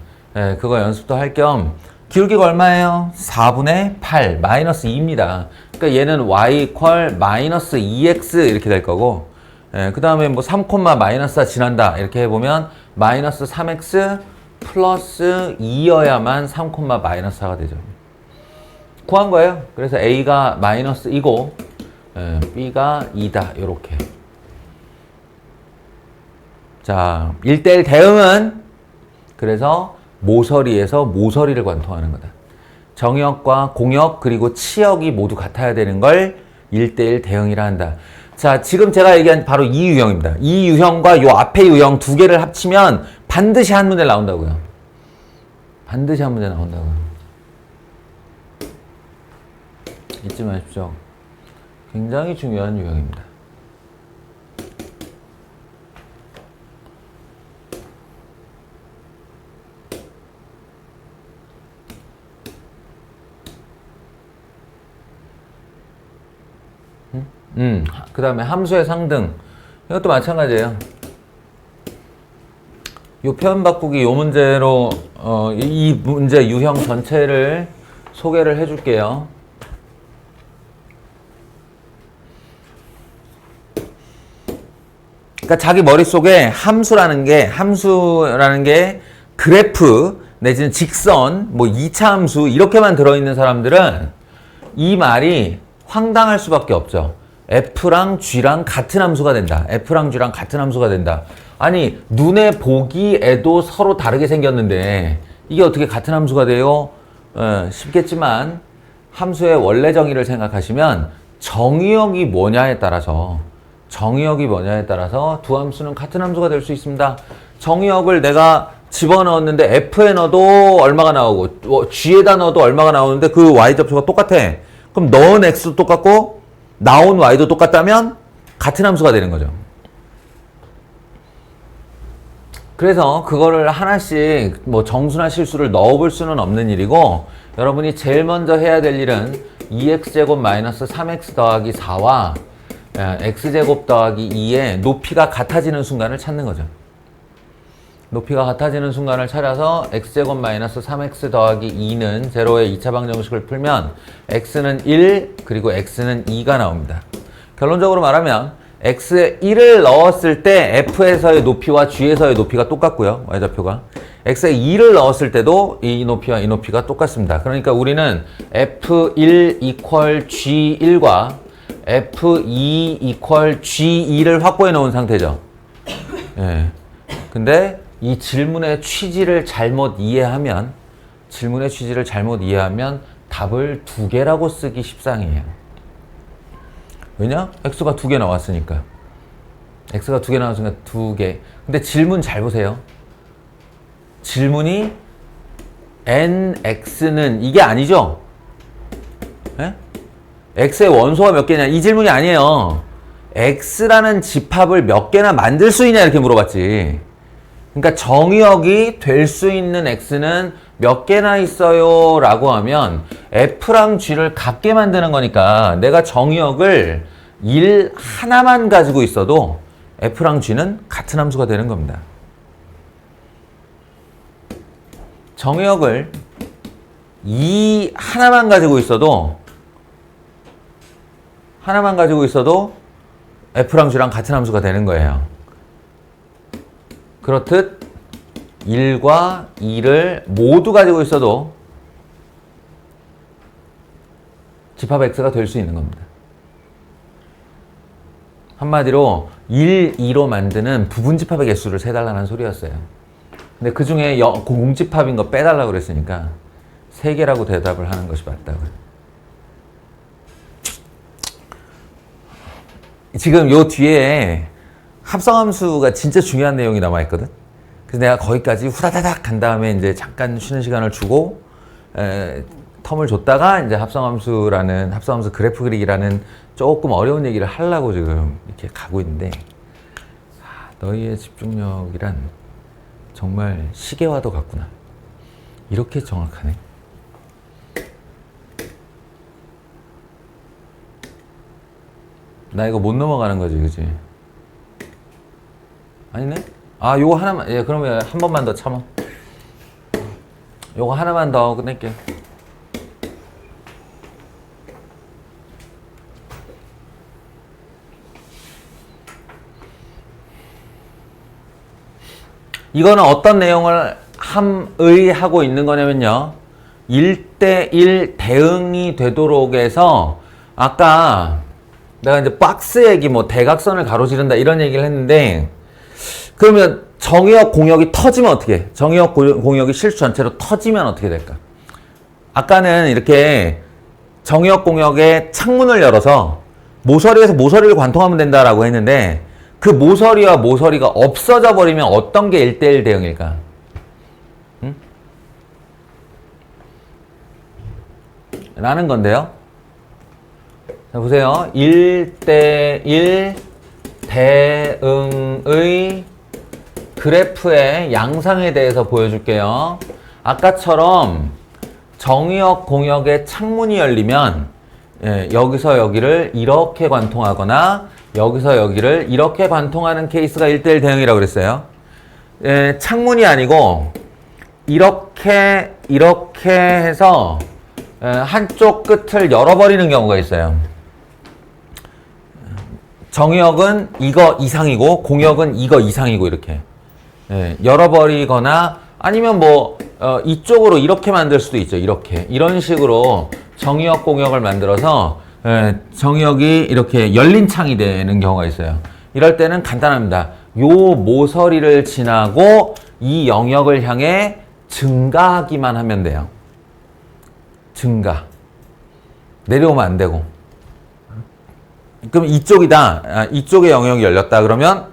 그거 연습도 할 겸 기울기가 얼마예요? 4분의 8 마이너스 2입니다. 그러니까 얘는 y 이퀄 마이너스 2x 이렇게 될 거고 그 다음에 뭐 3, 마이너스 4 지난다 이렇게 해보면 마이너스 3x 플러스 2여야만 3, 마이너스 4가 되죠. 구한 거예요. 그래서 a가 마이너스 2고 b가 2다 요렇게. 자, 1대1 대응은 그래서 모서리에서 모서리를 관통하는 거다. 정역과 공역 그리고 치역이 모두 같아야 되는 걸 1대1 대응이라 한다. 자, 지금 제가 얘기한 바로 이 유형입니다. 이 유형과 요 앞에 유형 두 개를 합치면 반드시 한 문제 나온다고요. 반드시 한 문제 나온다고요. 잊지 마십시오. 굉장히 중요한 유형입니다. 그 다음에 함수의 상등. 이것도 마찬가지예요. 요 표현 바꾸기 요 문제로 이 문제 유형 전체를 소개를 해줄게요. 그러니까 자기 머릿속에 함수라는 게 그래프 내지는 직선, 뭐 2차 함수 이렇게만 들어있는 사람들은 이 말이 황당할 수밖에 없죠. F랑 G랑 같은 함수가 된다. F랑 G랑 같은 함수가 된다. 아니, 눈에 보기에도 서로 다르게 생겼는데 이게 어떻게 같은 함수가 돼요? 쉽겠지만 함수의 원래 정의를 생각하시면 정의역이 뭐냐에 따라서 두 함수는 같은 함수가 될 수 있습니다. 정의역을 내가 집어넣었는데 F에 넣어도 얼마가 나오고 G에다 넣어도 얼마가 나오는데 그 Y접수가 똑같아. 그럼 넣은 X도 똑같고 나온 Y도 똑같다면 같은 함수가 되는 거죠. 그래서 그거를 하나씩 뭐 정수나 실수를 넣어볼 수는 없는 일이고 여러분이 제일 먼저 해야 될 일은 2x제곱 마이너스 3x 더하기 4와 x제곱 더하기 2의 높이가 같아지는 순간을 찾는 거죠. 높이가 같아지는 순간을 찾아서 x제곱 마이너스 3x 더하기 2는 제로의 2차 방정식을 풀면 x는 1 그리고 x는 2가 나옵니다. 결론적으로 말하면 x에 1을 넣었을 때 f에서의 높이와 g에서의 높이가 똑같고요. y좌표가. x에 2를 넣었을 때도 이 높이와 이 높이가 똑같습니다. 그러니까 우리는 f1 equal g1과 f2 equal g2를 확보해 놓은 상태죠. 예. 근데 이 질문의 취지를 잘못 이해하면 답을 2개라고 쓰기 십상이에요. 왜냐? x가 2개 나왔으니까. x가 2개 나왔으니까 2개. 근데 질문 잘 보세요. 질문이 nx는 이게 아니죠? 예? x의 원소가 몇 개냐? 이 질문이 아니에요. x라는 집합을 몇 개나 만들 수 있냐 이렇게 물어봤지. 그러니까 정의역이 될 수 있는 x는 몇 개나 있어요 라고 하면 f랑 g를 같게 만드는 거니까 내가 정의역을 1 하나만 가지고 있어도 f랑 g는 같은 함수가 되는 겁니다. 정의역을 2 하나만 가지고 있어도 f랑 g랑 같은 함수가 되는 거예요. 그렇듯 1과 2를 모두 가지고 있어도 집합 x가 될 수 있는 겁니다. 한마디로 1, 2로 만드는 부분 집합의 개수를 세달라는 소리였어요. 근데 그 중에 공집합인 거 빼달라고 그랬으니까 3개라고 대답을 하는 것이 맞다고요. 지금 요 뒤에 합성함수가 진짜 중요한 내용이 남아있거든. 그래서 내가 거기까지 후다다닥 간 다음에 이제 잠깐 쉬는 시간을 주고 텀을 줬다가 이제 합성함수 그래프 그리기라는 조금 어려운 얘기를 하려고 지금 이렇게 가고 있는데 너희의 집중력이란 정말 시계와도 같구나. 이렇게 정확하네. 나 이거 못 넘어가는 거지, 그치? 아니네? 아, 요거 하나만, 예, 그러면 한 번만 더 참어. 요거 하나만 더 끝낼게. 이거는 어떤 내용을 함의하고 있는 거냐면요. 1대1 대응이 되도록 해서 아까 내가 이제 박스 얘기 뭐 대각선을 가로지른다 이런 얘기를 했는데 그러면 정의역 공역이 터지면 어떻게 해? 정의역 공역이 실수 전체로 터지면 어떻게 될까? 아까는 이렇게 정의역 공역에 창문을 열어서 모서리에서 모서리를 관통하면 된다라고 했는데 그 모서리와 모서리가 없어져 버리면 어떤 게 1대1 대응일까? 응? 라는 건데요. 자, 보세요. 1대1 대응의 그래프의 양상에 대해서 보여줄게요. 아까처럼 정의역 공역에 창문이 열리면 여기서 여기를 이렇게 관통하거나 여기서 여기를 이렇게 관통하는 케이스가 1대1 대응이라고 그랬어요. 창문이 아니고 이렇게 해서 한쪽 끝을 열어버리는 경우가 있어요. 정의역은 이거 이상이고 공역은 이거 이상이고 이렇게 열어버리거나 아니면 뭐 이쪽으로 이렇게 만들 수도 있죠. 이런 식으로 정의역 공역을 만들어서 정의역이 이렇게 열린 창이 되는 경우가 있어요. 이럴 때는 간단합니다. 요 모서리를 지나고 이 영역을 향해 증가하기만 하면 돼요. 증가. 내려오면 안 되고. 그럼 이쪽이다. 이쪽의 영역이 열렸다. 그러면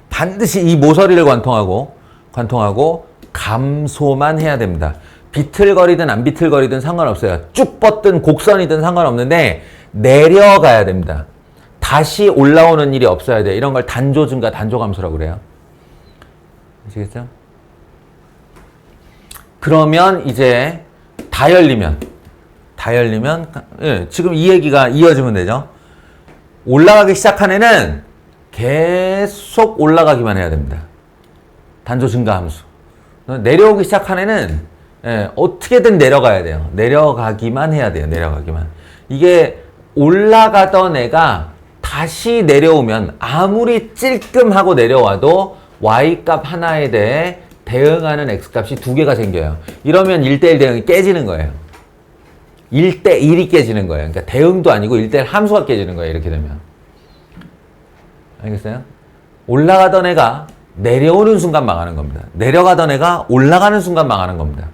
반드시 이 모서리를 관통하고 감소만 해야 됩니다. 비틀거리든 안 비틀거리든 상관없어요. 쭉 뻗든 곡선이든 상관없는데 내려가야 됩니다. 다시 올라오는 일이 없어야 돼요. 이런 걸 단조 증가, 단조 감소라고 그래요. 아시겠죠? 그러면 이제 다 열리면 지금 이 얘기가 이어지면 되죠. 올라가기 시작한 애는 계속 올라가기만 해야 됩니다. 단조 증가함수. 내려오기 시작한 애는 어떻게든 내려가야 돼요. 내려가기만 해야 돼요. 내려가기만. 이게 올라가던 애가 다시 내려오면 아무리 찔끔하고 내려와도 y값 하나에 대해 대응하는 x값이 두 개가 생겨요. 이러면 1대1 대응이 깨지는 거예요. 1대1이 깨지는 거예요. 그러니까 대응도 아니고 1대1 함수가 깨지는 거예요. 이렇게 되면. 알겠어요? 올라가던 애가 내려오는 순간 망하는 겁니다. 내려가던 애가 올라가는 순간 망하는 겁니다.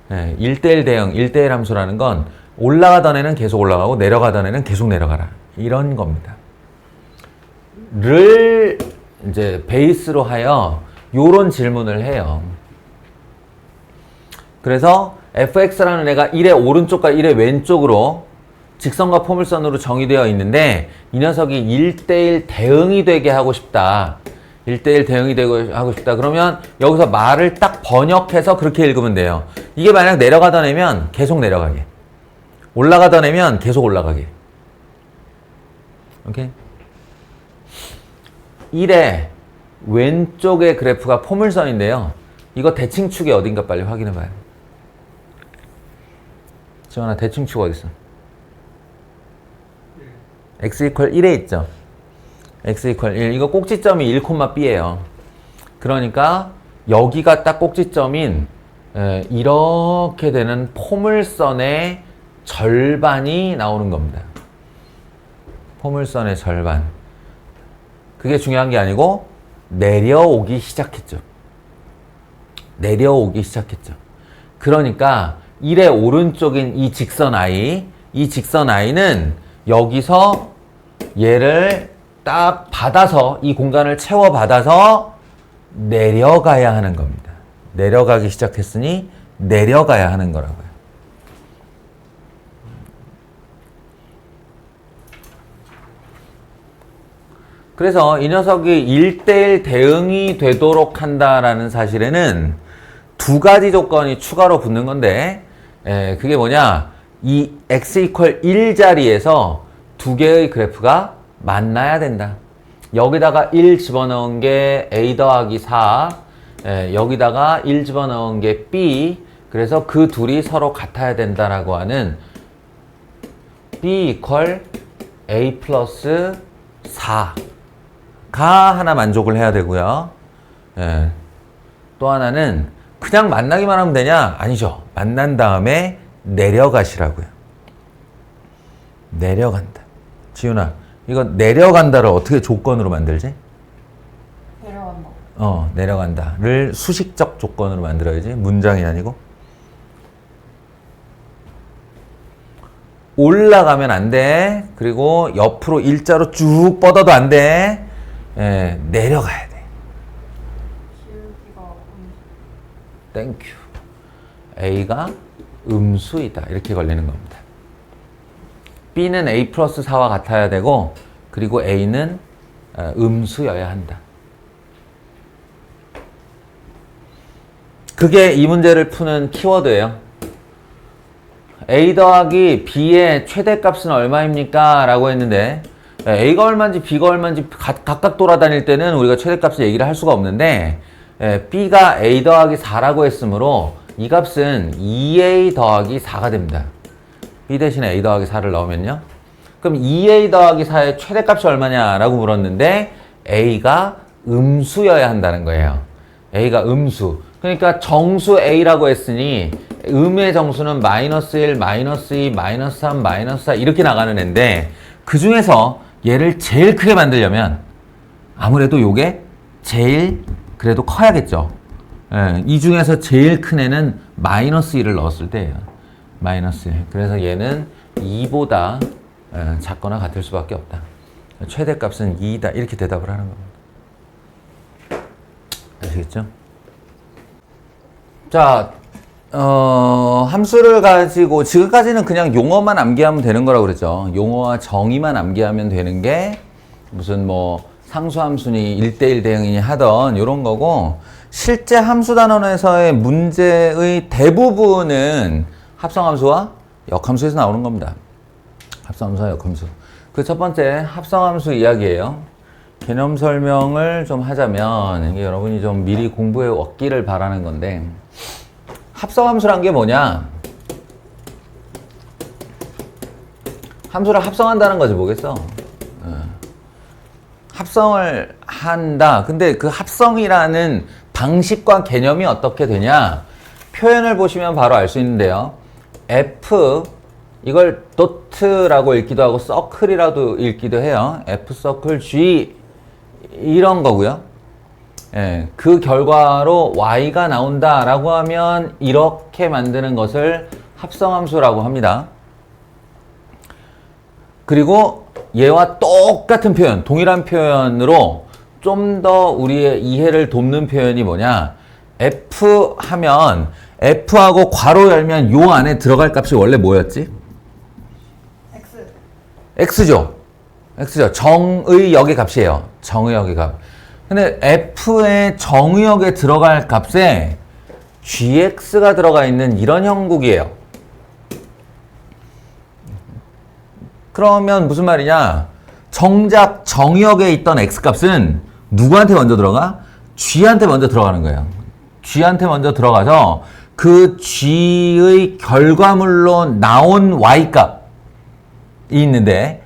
1대1 대응, 1대1 함수라는 건 올라가던 애는 계속 올라가고 내려가던 애는 계속 내려가라. 이런 겁니다. 를 이제 베이스로 하여 요런 질문을 해요. 그래서 fx라는 애가 1의 오른쪽과 1의 왼쪽으로 직선과 포물선으로 정의되어 있는데 이 녀석이 1대1 대응이 되게 하고 싶다. 1대1 대응이 되게 하고 싶다. 그러면 여기서 말을 딱 번역해서 그렇게 읽으면 돼요. 이게 만약 내려가던 애면 계속 내려가게. 올라가던 애면 계속 올라가게. 오케이? 1의 왼쪽의 그래프가 포물선인데요. 이거 대칭축이 어딘가 빨리 확인해봐요. 지원아, 대칭축 어딨어? x 이퀄 1에 있죠? x 이퀄 1. 이거 꼭지점이 1,b예요. 그러니까 여기가 딱 꼭지점인 이렇게 되는 포물선의 절반이 나오는 겁니다. 포물선의 절반. 그게 중요한 게 아니고 내려오기 시작했죠. 내려오기 시작했죠. 그러니까 1의 오른쪽인 이 직선 i, 이 직선 i는 여기서 얘를 딱 받아서 이 공간을 채워 받아서 내려가야 하는 겁니다. 내려가기 시작했으니 내려가야 하는 거라고요. 그래서 이 녀석이 1대1 대응이 되도록 한다라는 사실에는 두 가지 조건이 추가로 붙는 건데 그게 뭐냐? 이 x 이퀄 1 자리에서 두 개의 그래프가 만나야 된다. 여기다가 1 집어넣은 게 a 더하기 4, 여기다가 1 집어넣은 게 b, 그래서 그 둘이 서로 같아야 된다라고 하는 b 이퀄 a 플러스 4가 하나 만족을 해야 되고요. 또 하나는 그냥 만나기만 하면 되냐? 아니죠. 만난 다음에 내려가시라고요. 내려간다. 지훈아, 이거 내려간다를 어떻게 조건으로 만들지? 내려간다. 내려간다를 수식적 조건으로 만들어야지. 문장이 아니고. 올라가면 안 돼. 그리고 옆으로 일자로 쭉 뻗어도 안 돼. 내려가야 돼. 기울기가 땡큐. A가 음수이다. 이렇게 걸리는 겁니다. B는 A 플러스 4와 같아야 되고, 그리고 A는 음수여야 한다. 그게 이 문제를 푸는 키워드예요. A 더하기 B의 최대값은 얼마입니까? 라고 했는데 A가 얼마인지 B가 얼마인지 각각 돌아다닐 때는 우리가 최대값을 얘기를 할 수가 없는데 B가 A 더하기 4라고 했으므로 이 값은 2A 더하기 4가 됩니다. B 대신에 A 더하기 4를 넣으면요. 그럼 2A 더하기 4의 최대값이 얼마냐라고 물었는데 A가 음수여야 한다는 거예요. A가 음수. 그러니까 정수 A라고 했으니 음의 정수는 마이너스 1, 마이너스 2, 마이너스 3, 마이너스 4 이렇게 나가는 애인데 그 중에서 얘를 제일 크게 만들려면 아무래도 요게 제일 그래도 커야겠죠. 이 중에서 제일 큰 애는 마이너스 1을 넣었을 때예요. 마이너스 1. 그래서 얘는 2보다 작거나 같을 수밖에 없다. 최대값은 2다. 이렇게 대답을 하는 겁니다. 아시겠죠? 자, 함수를 가지고 지금까지는 그냥 용어만 암기하면 되는 거라고 그랬죠. 용어와 정의만 암기하면 되는 게 무슨 뭐 상수함수니 1대1 대응이니 하던 이런 거고 실제 함수 단원에서의 문제의 대부분은 합성함수와 역함수에서 나오는 겁니다. 합성함수와 역함수. 그 첫 번째 합성함수 이야기예요. 개념 설명을 좀 하자면 이게 여러분이 좀 미리 공부해 왔기를 바라는 건데 합성함수란 게 뭐냐? 함수를 합성한다는 거지 뭐겠어? 합성을 한다. 근데 그 합성이라는 방식과 개념이 어떻게 되냐? 표현을 보시면 바로 알 수 있는데요. F 이걸 도트라고 읽기도 하고 서클이라도 읽기도 해요. F 서클 G 이런 거고요. 예, 그 결과로 Y가 나온다라고 하면 이렇게 만드는 것을 합성함수라고 합니다. 그리고 얘와 똑같은 표현, 동일한 표현으로 좀 더 우리의 이해를 돕는 표현이 뭐냐? F 하면 F하고 괄호 열면 요 안에 들어갈 값이 원래 뭐였지? X. X죠. X죠. 정의역의 값이에요. 정의역의 값. 근데 F의 정의역에 들어갈 값에 GX가 들어가 있는 이런 형국이에요. 그러면 무슨 말이냐? 정작 정의역에 있던 X값은 누구한테 먼저 들어가? G한테 먼저 들어가는 거예요. G한테 먼저 들어가서 그 G의 결과물로 나온 Y값이 있는데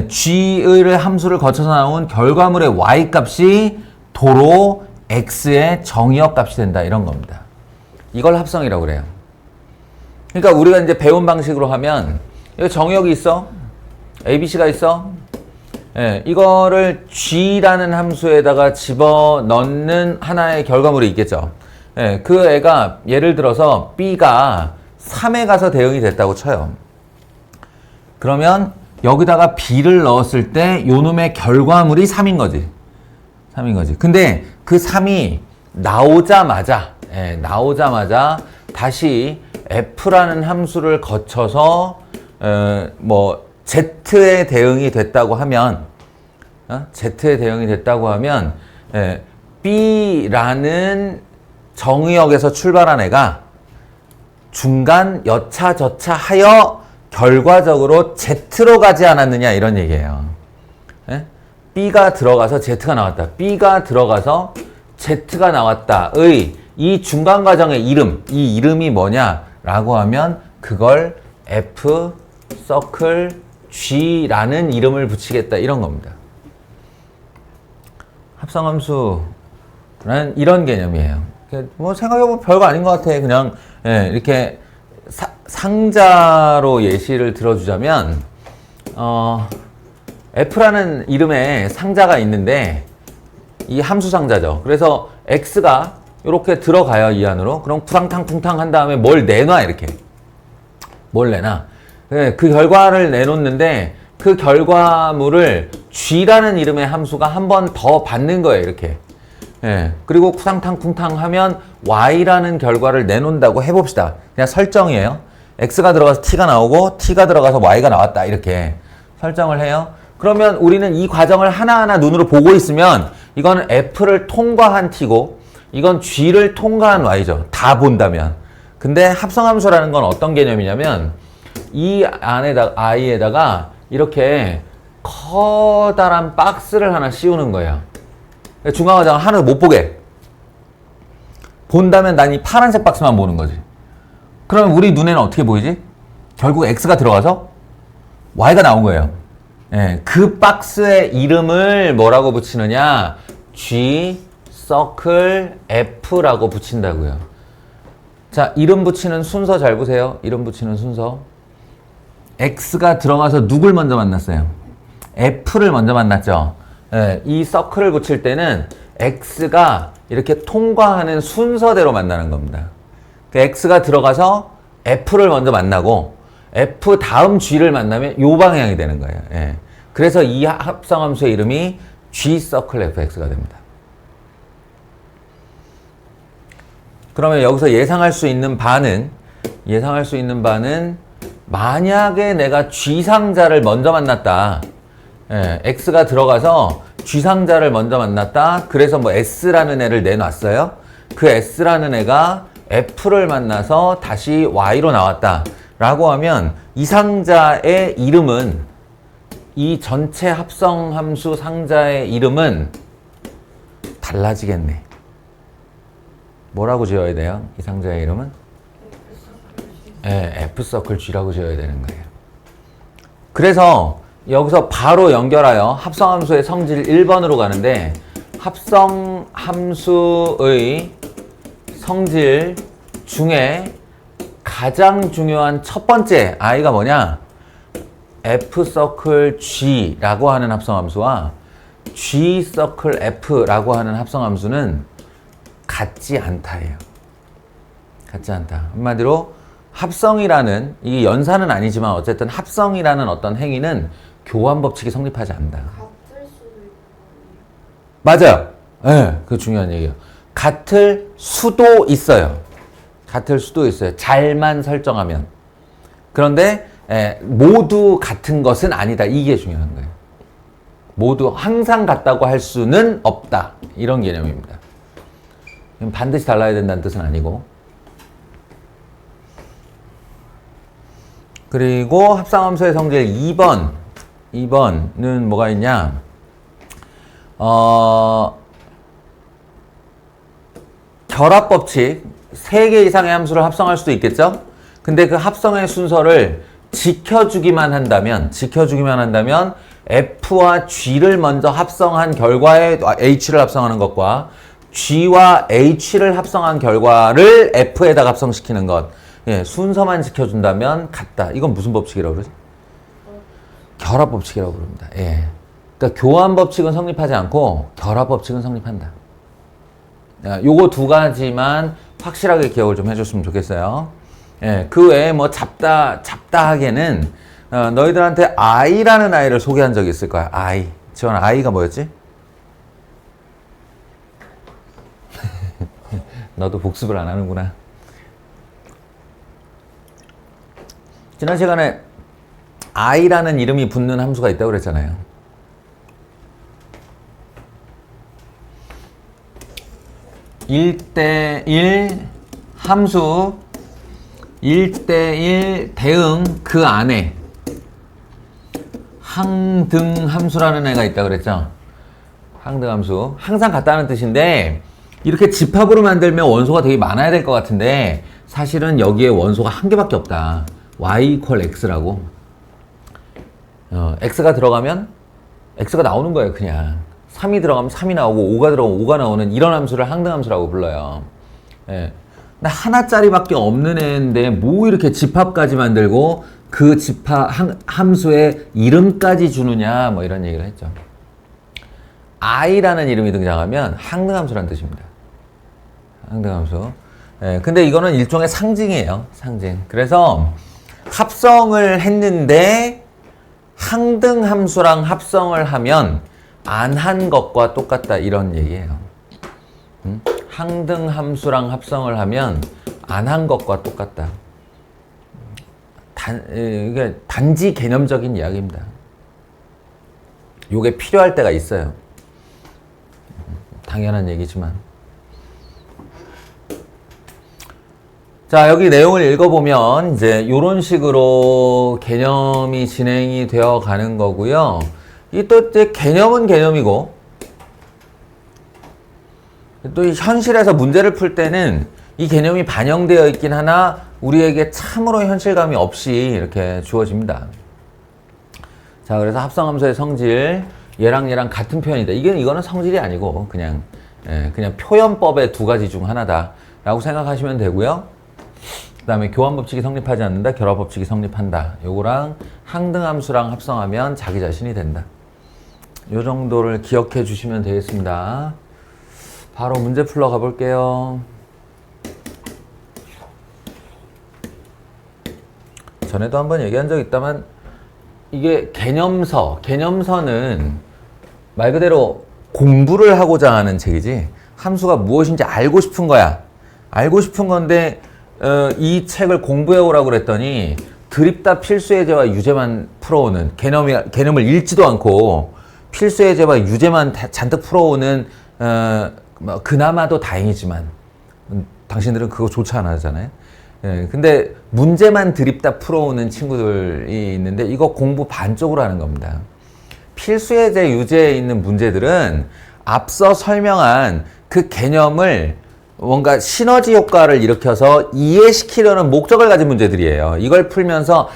G의 함수를 거쳐서 나온 결과물의 Y값이 도로 X의 정의역 값이 된다 이런 겁니다. 이걸 합성이라고 그래요. 그러니까 우리가 이제 배운 방식으로 하면 여기 정의역이 있어. ABC가 있어. 이거를 G라는 함수에다가 집어넣는 하나의 결과물이 있겠죠. 그 애가 예를 들어서 B가 3에 가서 대응이 됐다고 쳐요. 그러면 여기다가 B를 넣었을 때 요놈의 결과물이 3인 거지. 3인 거지. 근데 그 3이 나오자마자 다시 F라는 함수를 거쳐서 Z에 대응이 됐다고 하면 Z에 대응이 됐다고 하면 B라는 정의역에서 출발한 애가 중간 여차저차하여 결과적으로 Z로 가지 않았느냐 이런 얘기예요. B가 들어가서 Z가 나왔다. B가 들어가서 Z가 나왔다의 이 중간 과정의 이름, 이 이름이 뭐냐라고 하면 그걸 F 서클 G라는 이름을 붙이겠다 이런 겁니다. 합성함수라는 이런 개념이에요. 뭐 생각해보면 별거 아닌 것 같아. 그냥 이렇게 상자로 예시를 들어주자면 F라는 이름의 상자가 있는데 이 함수 상자죠. 그래서 X가 이렇게 들어가요 이 안으로. 그럼 쿵탕 한 다음에 뭘 내놔 이렇게. 뭘 내놔. 그 결과를 내놓는데 그 결과물을 G라는 이름의 함수가 한 번 더 받는 거예요 이렇게. 그리고 쿵탕 하면 Y라는 결과를 내놓는다고 해봅시다. 그냥 설정이에요. X가 들어가서 T가 나오고 T가 들어가서 Y가 나왔다 이렇게 설정을 해요. 그러면 우리는 이 과정을 하나하나 눈으로 보고 있으면 이거는 F를 통과한 T고 이건 G를 통과한 Y죠. 다 본다면. 근데 합성함수라는 건 어떤 개념이냐면 이 안에다가 I에다가 이렇게 커다란 박스를 하나 씌우는 거예요. 중간 과정을 하나도 못 보게. 본다면 난 이 파란색 박스만 보는 거지. 그러면 우리 눈에는 어떻게 보이지? 결국 X가 들어가서 Y가 나온 거예요. 그 박스의 이름을 뭐라고 붙이느냐? G, 서클, F라고 붙인다고요. 자, 이름 붙이는 순서 잘 보세요. 이름 붙이는 순서. X가 들어가서 누굴 먼저 만났어요? F를 먼저 만났죠. 이 서클을 붙일 때는 X가 이렇게 통과하는 순서대로 만나는 겁니다. X가 들어가서 F를 먼저 만나고 F 다음 G를 만나면 이 방향이 되는 거예요. 그래서 이 합성함수의 이름이 G 서클 fx가 됩니다. 그러면 여기서 예상할 수 있는 바는 만약에 내가 G상자를 먼저 만났다. X가 들어가서 G상자를 먼저 만났다. 그래서 뭐 S라는 애를 내놨어요. 그 S라는 애가 F를 만나서 다시 Y로 나왔다. 라고 하면 이 상자의 이름은 이 전체 합성함수 상자의 이름은 달라지겠네. 뭐라고 지어야 돼요? 이 상자의 이름은? 네, F서클 G라고 지어야 되는 거예요. 그래서 여기서 바로 연결하여 합성함수의 성질 1번으로 가는데, 합성함수의 성질 중에 가장 중요한 첫 번째 I가 뭐냐? F서클 G라고 하는 합성함수와 G서클 F라고 하는 합성함수는 같지 않다예요. 같지 않다. 한마디로 합성이라는, 이게 연산은 아니지만 어쨌든 합성이라는 어떤 행위는 교환 법칙이 성립하지 않는다. 같을 수도 있고. 맞아요. 예, 네, 그 중요한 얘기예요. 같을 수도 있어요. 같을 수도 있어요. 잘만 설정하면. 그런데 모두 같은 것은 아니다. 이게 중요한 거예요. 모두 항상 같다고 할 수는 없다. 이런 개념입니다. 반드시 달라야 된다는 뜻은 아니고. 그리고 합성함수의 성질 2번은 뭐가 있냐? 결합법칙. 3개 이상의 함수를 합성할 수도 있겠죠? 근데 그 합성의 순서를 지켜주기만 한다면 F와 G를 먼저 합성한 결과에 H를 합성하는 것과 G와 H를 합성한 결과를 F에다가 합성시키는 것. 예, 순서만 지켜준다면 같다. 이건 무슨 법칙이라고 그러지? 결합법칙이라고 부릅니다. 예. 그러니까 교환법칙은 성립하지 않고 결합법칙은 성립한다. 요거 두 가지만 확실하게 기억을 좀 해줬으면 좋겠어요. 예, 그 외에 뭐 잡다하게는 너희들한테 I라는 아이를 소개한 적이 있을 거야. I. 지원 I가 뭐였지? 너도 복습을 안 하는구나. 지난 시간에 I라는 이름이 붙는 함수가 있다고 그랬잖아요. (1대1) 함수 1대1 대응 그 안에 항등함수라는 애가 있다고 그랬죠. 항등함수. 항상 같다는 뜻인데 이렇게 집합으로 만들면 원소가 되게 많아야 될 것 같은데 사실은 여기에 원소가 한 개밖에 없다. y = x라고. x가 들어가면 x가 나오는 거예요. 그냥 3이 들어가면 3이 나오고 5가 들어가면 5가 나오는 이런 함수를 항등함수라고 불러요. 예. 근데 하나짜리밖에 없는 애인데 뭐 이렇게 집합까지 만들고 그 집합 함수의 이름까지 주느냐 뭐 이런 얘기를 했죠. I라는 이름이 등장하면 항등함수라는 뜻입니다. 항등함수. 예, 근데 이거는 일종의 상징이에요. 상징. 그래서 합성을 했는데 항등함수랑 합성을 하면 안 한 것과 똑같다 이런 얘기예요. 항등함수랑 합성을 하면 안 한 것과 똑같다. 이게 단지 개념적인 이야기입니다. 요게 필요할 때가 있어요. 당연한 얘기지만. 자, 여기 내용을 읽어보면 이제 이런 식으로 개념이 진행이 되어 가는 거고요. 이 또 이제 개념은 개념이고 또 이 현실에서 문제를 풀 때는 이 개념이 반영되어 있긴 하나 우리에게 참으로 현실감이 없이 이렇게 주어집니다. 자, 그래서 합성함수의 성질 얘랑 같은 표현이다. 이거는 성질이 아니고 그냥 표현법의 두 가지 중 하나다라고 생각하시면 되고요. 그 다음에 교환법칙이 성립하지 않는다, 결합법칙이 성립한다. 요거랑 항등함수랑 합성하면 자기 자신이 된다. 요 정도를 기억해 주시면 되겠습니다. 바로 문제 풀러 가볼게요. 전에도 한번 얘기한 적 있다만 이게 개념서는 말 그대로 공부를 하고자 하는 책이지 함수가 무엇인지 알고 싶은 거야. 알고 싶은 건데 이 책을 공부해 오라고 그랬더니 드립다 필수예제와 유제만 풀어오는 개념을 읽지도 않고 필수예제와 유제만 잔뜩 풀어오는 그나마도 다행이지만 당신들은 그거조차 안 하잖아요. 근데 문제만 드립다 풀어오는 친구들이 있는데 이거 공부 반쪽으로 하는 겁니다. 필수예제 유제에 있는 문제들은 앞서 설명한 그 개념을 뭔가 시너지 효과를 일으켜서 이해시키려는 목적을 가진 문제들이에요. 이걸 풀면서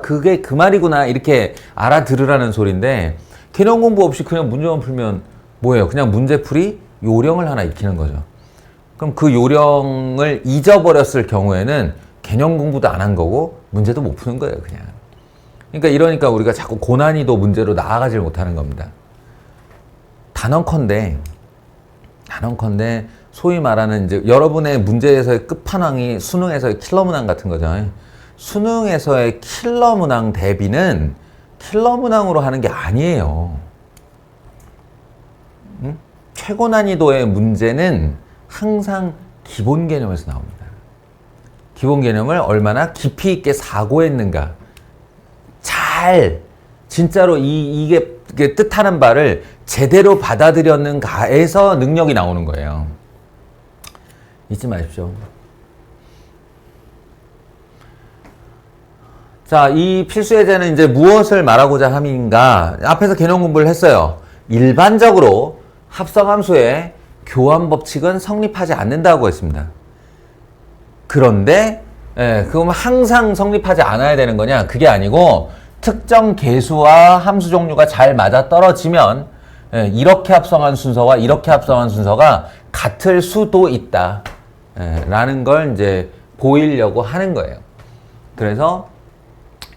그게 그 말이구나 이렇게 알아들으라는 소리인데, 개념 공부 없이 그냥 문제만 풀면 뭐예요? 그냥 문제풀이 요령을 하나 익히는 거죠. 그럼 그 요령을 잊어버렸을 경우에는 개념 공부도 안 한 거고 문제도 못 푸는 거예요, 그냥. 이러니까 우리가 자꾸 고난이도 문제로 나아가질 못하는 겁니다. 단언컨대 소위 말하는 이제 여러분의 문제에서의 끝판왕이 수능에서의 킬러 문항 같은 거죠. 수능에서의 킬러 문항 대비는 킬러 문항으로 하는 게 아니에요. 응? 최고 난이도의 문제는 항상 기본 개념에서 나옵니다. 기본 개념을 얼마나 깊이 있게 사고했는가, 진짜로 이게 뜻하는 바를 제대로 받아들였는가에서 능력이 나오는 거예요. 잊지 마십시오. 자, 이 필수예제는 이제 무엇을 말하고자 함인가? 앞에서 개념 공부를 했어요. 일반적으로 합성함수의 교환 법칙은 성립하지 않는다고 했습니다. 그런데 그럼 항상 성립하지 않아야 되는 거냐? 그게 아니고 특정 계수와 함수 종류가 잘 맞아떨어지면 이렇게 합성한 순서와 이렇게 합성한 순서가 같을 수도 있다 라는 걸 이제 보이려고 하는 거예요. 그래서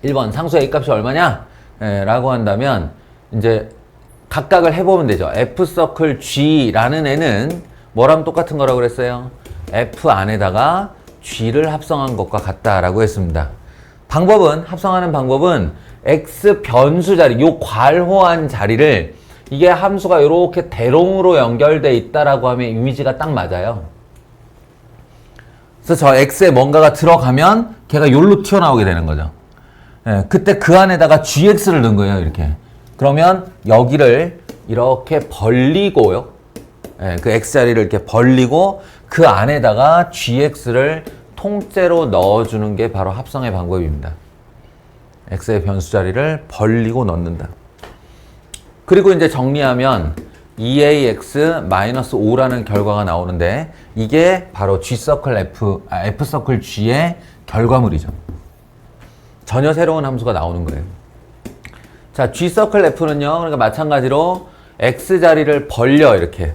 1번 상수의 A값이 얼마냐? 라고 한다면 이제 각각을 해보면 되죠. F서클 G라는 애는 뭐랑 똑같은 거라고 그랬어요? F 안에다가 G를 합성한 것과 같다라고 했습니다. 합성하는 방법은 X 변수 자리, 요 괄호한 자리를, 이게 함수가 이렇게 대롱으로 연결돼 있다라고 하면 이미지가 딱 맞아요. 그래서 저 X에 뭔가가 들어가면 걔가 요로 튀어나오게 되는 거죠. 그때 그 안에다가 GX를 넣은 거예요, 이렇게. 그러면 여기를 이렇게 벌리고요. 그 X자리를 이렇게 벌리고 그 안에다가 GX를 통째로 넣어주는 게 바로 합성의 방법입니다. X의 변수 자리를 벌리고 넣는다. 그리고 이제 정리하면 2ax-5라는 결과가 나오는데, 이게 바로 G서클 F서클 G의 결과물이죠. 전혀 새로운 함수가 나오는 거예요. 자, G서클 F는요, 그러니까 마찬가지로 X 자리를 벌려, 이렇게.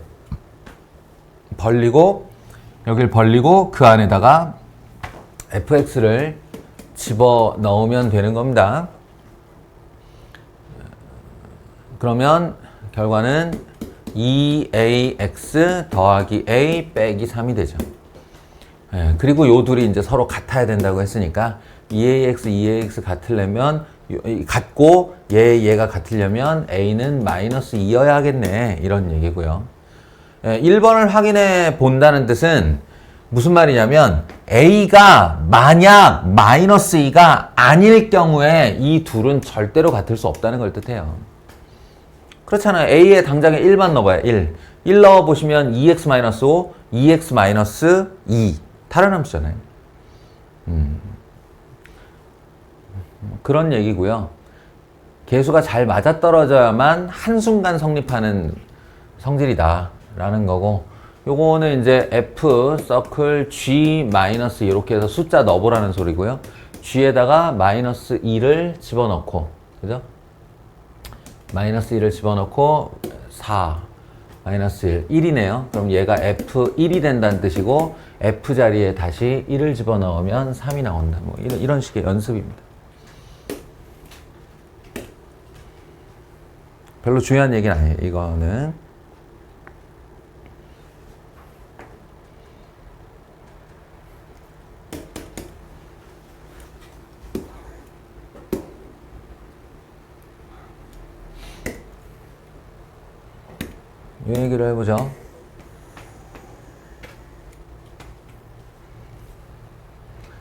여기를 벌리고 그 안에다가 fx를 집어 넣으면 되는 겁니다. 그러면 결과는 2ax 더하기 a 빼기 3이 되죠. 그리고 요 둘이 이제 서로 같아야 된다고 했으니까 2ax 같으려면 같고 얘가 같으려면 a는 마이너스 2여야 하겠네, 이런 얘기고요. 1번을 확인해 본다는 뜻은 무슨 말이냐면, a가 만약 마이너스 2가 아닐 경우에 이 둘은 절대로 같을 수 없다는 걸 뜻해요. 그렇잖아요. a에 당장에 1만 넣어봐요. 1 넣어보시면 2x-5, 2x-2 다른 함수잖아요. 그런 얘기고요. 계수가 잘 맞아떨어져야만 한순간 성립하는 성질이다 라는 거고, 요거는 이제 F 서클 G 마이너스 이렇게 해서 숫자 넣어보라는 소리고요. G에다가 마이너스 2를 집어넣고, 그죠? 마이너스 2를 집어넣고 4 마이너스 1, 1이네요. 그럼 얘가 F1이 된다는 뜻이고, F 자리에 다시 1을 집어넣으면 3이 나온다. 뭐 이런 식의 연습입니다. 별로 중요한 얘기는 아니에요, 이거는. 이 얘기를 해보죠.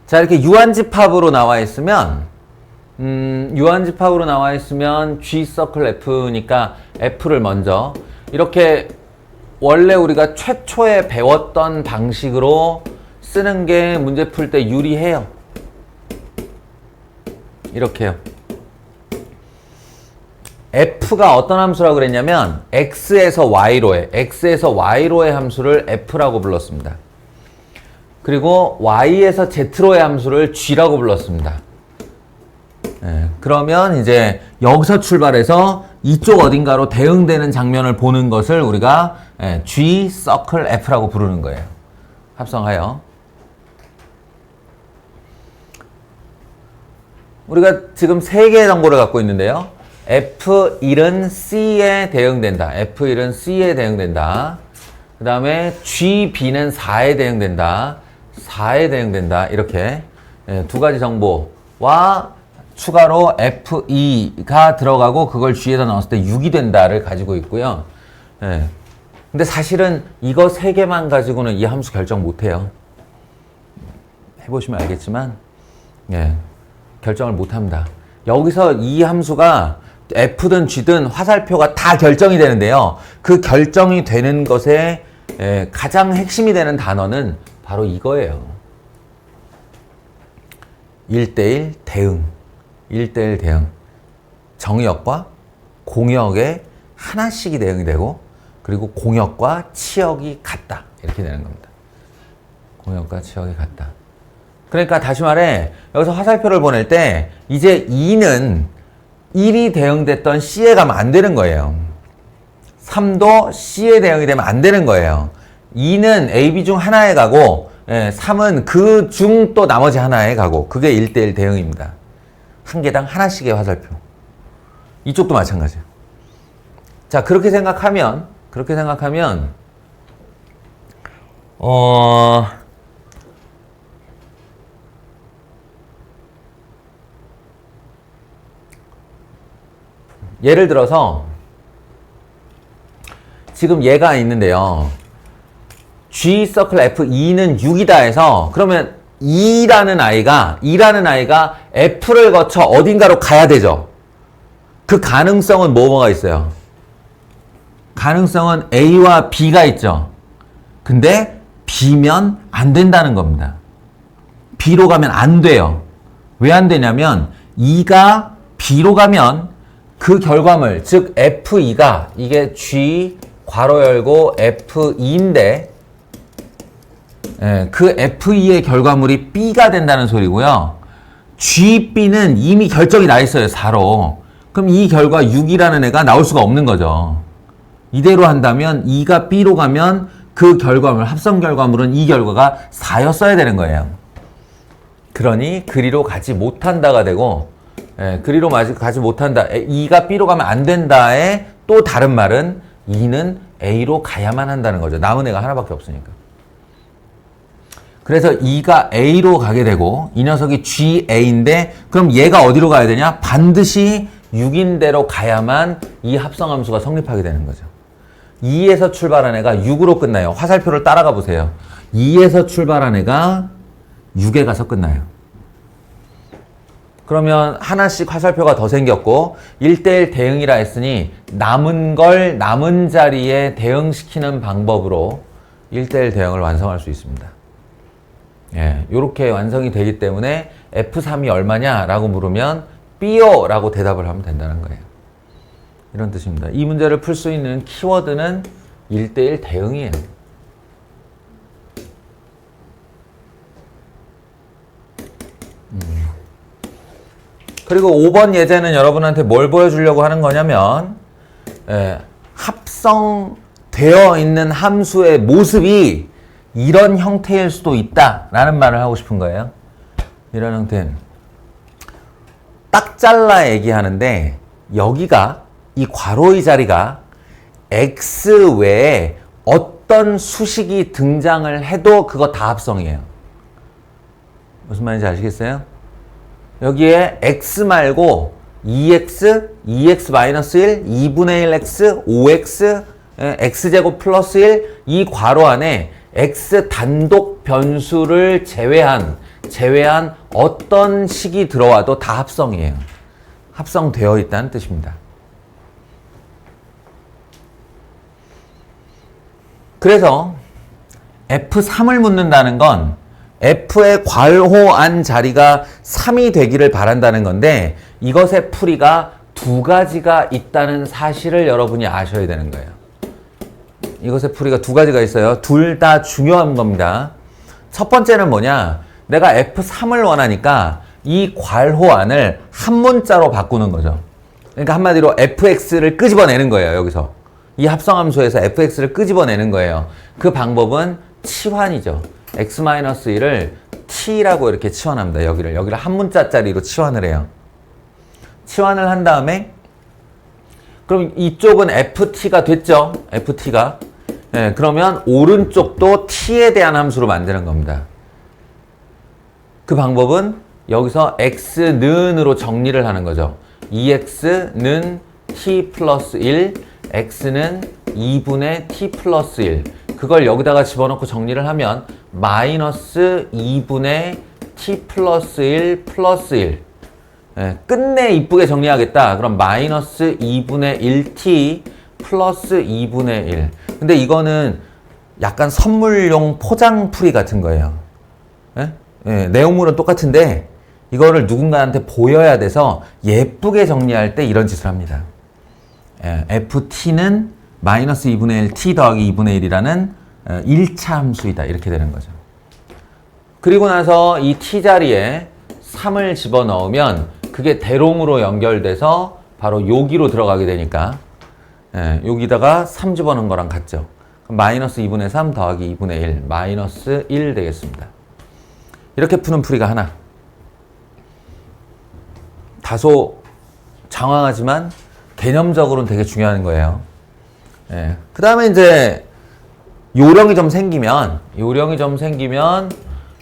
자, 이렇게 유한집합으로 나와 있으면, G 서클 F니까 F를 먼저, 이렇게 원래 우리가 최초에 배웠던 방식으로 쓰는 게 문제 풀 때 유리해요. 이렇게요. f가 어떤 함수라고 그랬냐면 x에서 y로의 함수를 f라고 불렀습니다. 그리고 y에서 z로의 함수를 g라고 불렀습니다. 그러면 이제 여기서 출발해서 이쪽 어딘가로 대응되는 장면을 보는 것을 우리가 g 서클 f라고 부르는 거예요. 합성하여. 우리가 지금 3개의 정보를 갖고 있는데요. F1은 C에 대응된다. F1은 C에 대응된다. 그 다음에 GB는 4에 대응된다. 4에 대응된다. 이렇게 두 가지 정보와 추가로 F2가 들어가고 그걸 G에다 넣었을 때 6이 된다를 가지고 있고요. 근데 사실은 이거 3개만 가지고는 이 함수 결정 못해요. 해보시면 알겠지만 결정을 못합니다. 여기서 이 함수가 F든 G든 화살표가 다 결정이 되는데요. 그 결정이 되는 것에 가장 핵심이 되는 단어는 바로 이거예요. 1대1 대응. 1대1 대응. 정역과 공역에 하나씩이 대응이 되고 그리고 공역과 치역이 같다. 이렇게 되는 겁니다. 공역과 치역이 같다. 그러니까 다시 말해 여기서 화살표를 보낼 때 이제 2는 1이 대응됐던 C에 가면 안 되는 거예요. 3도 C에 대응이 되면 안 되는 거예요. 2는 A, B 중 하나에 가고 3은 그 중 또 나머지 하나에 가고 그게 1대1 대응입니다. 한 개당 하나씩의 화살표. 이쪽도 마찬가지예요. 자, 그렇게 생각하면 예를 들어서 지금 얘가 있는데요. G 서클 F2는 6이다 해서 그러면 2라는 아이가 F를 거쳐 어딘가로 가야 되죠. 그 가능성은 뭐가 있어요? 가능성은 A와 B가 있죠. 근데 B면 안 된다는 겁니다. B로 가면 안 돼요. 왜 안 되냐면 2가 B로 가면 그 결과물, 즉 F2가 이게 G 괄호 열고 F2인데 그 F2의 결과물이 B가 된다는 소리고요. GB는 이미 결정이 나 있어요. 4로. 그럼 이 결과 6이라는 애가 나올 수가 없는 거죠. 이대로 한다면 2가 B로 가면 그 결과물, 합성 결과물은 이 결과가 4였어야 되는 거예요. 그러니 그리로 가지 못한다가 되고 그리로 가지 못한다. 2가 B로 가면 안 된다에 또 다른 말은 2는 A로 가야만 한다는 거죠. 남은 애가 하나밖에 없으니까. 그래서 2가 A로 가게 되고 이 녀석이 GA인데 그럼 얘가 어디로 가야 되냐? 반드시 6인대로 가야만 이 합성함수가 성립하게 되는 거죠. 2에서 출발한 애가 6으로 끝나요. 화살표를 따라가 보세요. 2에서 출발한 애가 6에 가서 끝나요. 그러면 하나씩 화살표가 더 생겼고 1대1 대응이라 했으니 남은 자리에 대응시키는 방법으로 1대1 대응을 완성할 수 있습니다. 이렇게 완성이 되기 때문에 F3이 얼마냐라고 물으면 B요 라고 대답을 하면 된다는 거예요. 이런 뜻입니다. 이 문제를 풀 수 있는 키워드는 1대1 대응이에요. 그리고 5번 예제는 여러분한테 뭘 보여주려고 하는 거냐면 합성되어 있는 함수의 모습이 이런 형태일 수도 있다라는 말을 하고 싶은 거예요. 이런 형태는 딱 잘라 얘기하는데 여기가 이 괄호의 자리가 X 외에 어떤 수식이 등장을 해도 그거 다 합성이에요. 무슨 말인지 아시겠어요? 여기에 X 말고 2X, 2X-1, 2분의 1X, 5X, X제곱 플러스 1 이 괄호 안에 X 단독 변수를 제외한 어떤 식이 들어와도 다 합성이에요. 합성되어 있다는 뜻입니다. 그래서 F3을 묻는다는 건 F의 괄호 안 자리가 3이 되기를 바란다는 건데 이것의 풀이가 두 가지가 있다는 사실을 여러분이 아셔야 되는 거예요. 이것의 풀이가 두 가지가 있어요. 둘 다 중요한 겁니다. 첫 번째는 뭐냐? 내가 F3을 원하니까 이 괄호안을 한 문자로 바꾸는 거죠. 그러니까 한마디로 fx를 끄집어내는 거예요. 여기서. 이 합성함수에서 fx를 끄집어내는 거예요. 그 방법은 치환이죠. x-1을 t라고 이렇게 치환합니다. 여기를 한 문자짜리로 치환을 해요. 치환을 한 다음에 그럼 이쪽은 ft가 됐죠. ft가. 예, 그러면 오른쪽도 t에 대한 함수로 만드는 겁니다. 그 방법은 여기서 x는으로 정리를 하는 거죠. 2x는 t 플러스 1, x는 2분의 t 플러스 1. 그걸 여기다가 집어넣고 정리를 하면 마이너스 2분의 t 플러스 1 플러스 1. 예, 끝내 이쁘게 정리하겠다. 그럼 마이너스 2분의 1t 플러스 2분의 1. 근데 이거는 약간 선물용 포장풀이 같은 거예요. 예? 예, 내용물은 똑같은데 이거를 누군가한테 보여야 돼서 예쁘게 정리할 때 이런 짓을 합니다. 예, ft는 마이너스 2분의 1 t 더하기 2분의 1이라는 1차 함수이다. 이렇게 되는 거죠. 그리고 나서 이 t 자리에 3을 집어넣으면 그게 대롱으로 연결돼서 바로 여기로 들어가게 되니까 예, 여기다가 3 집어넣은 거랑 같죠. 그럼 마이너스 2분의 3 더하기 2분의 1 마이너스 1 되겠습니다. 이렇게 푸는 풀이가 하나. 다소 장황하지만 개념적으로는 되게 중요한 거예요. 예. 그 다음에 이제 요령이 좀 생기면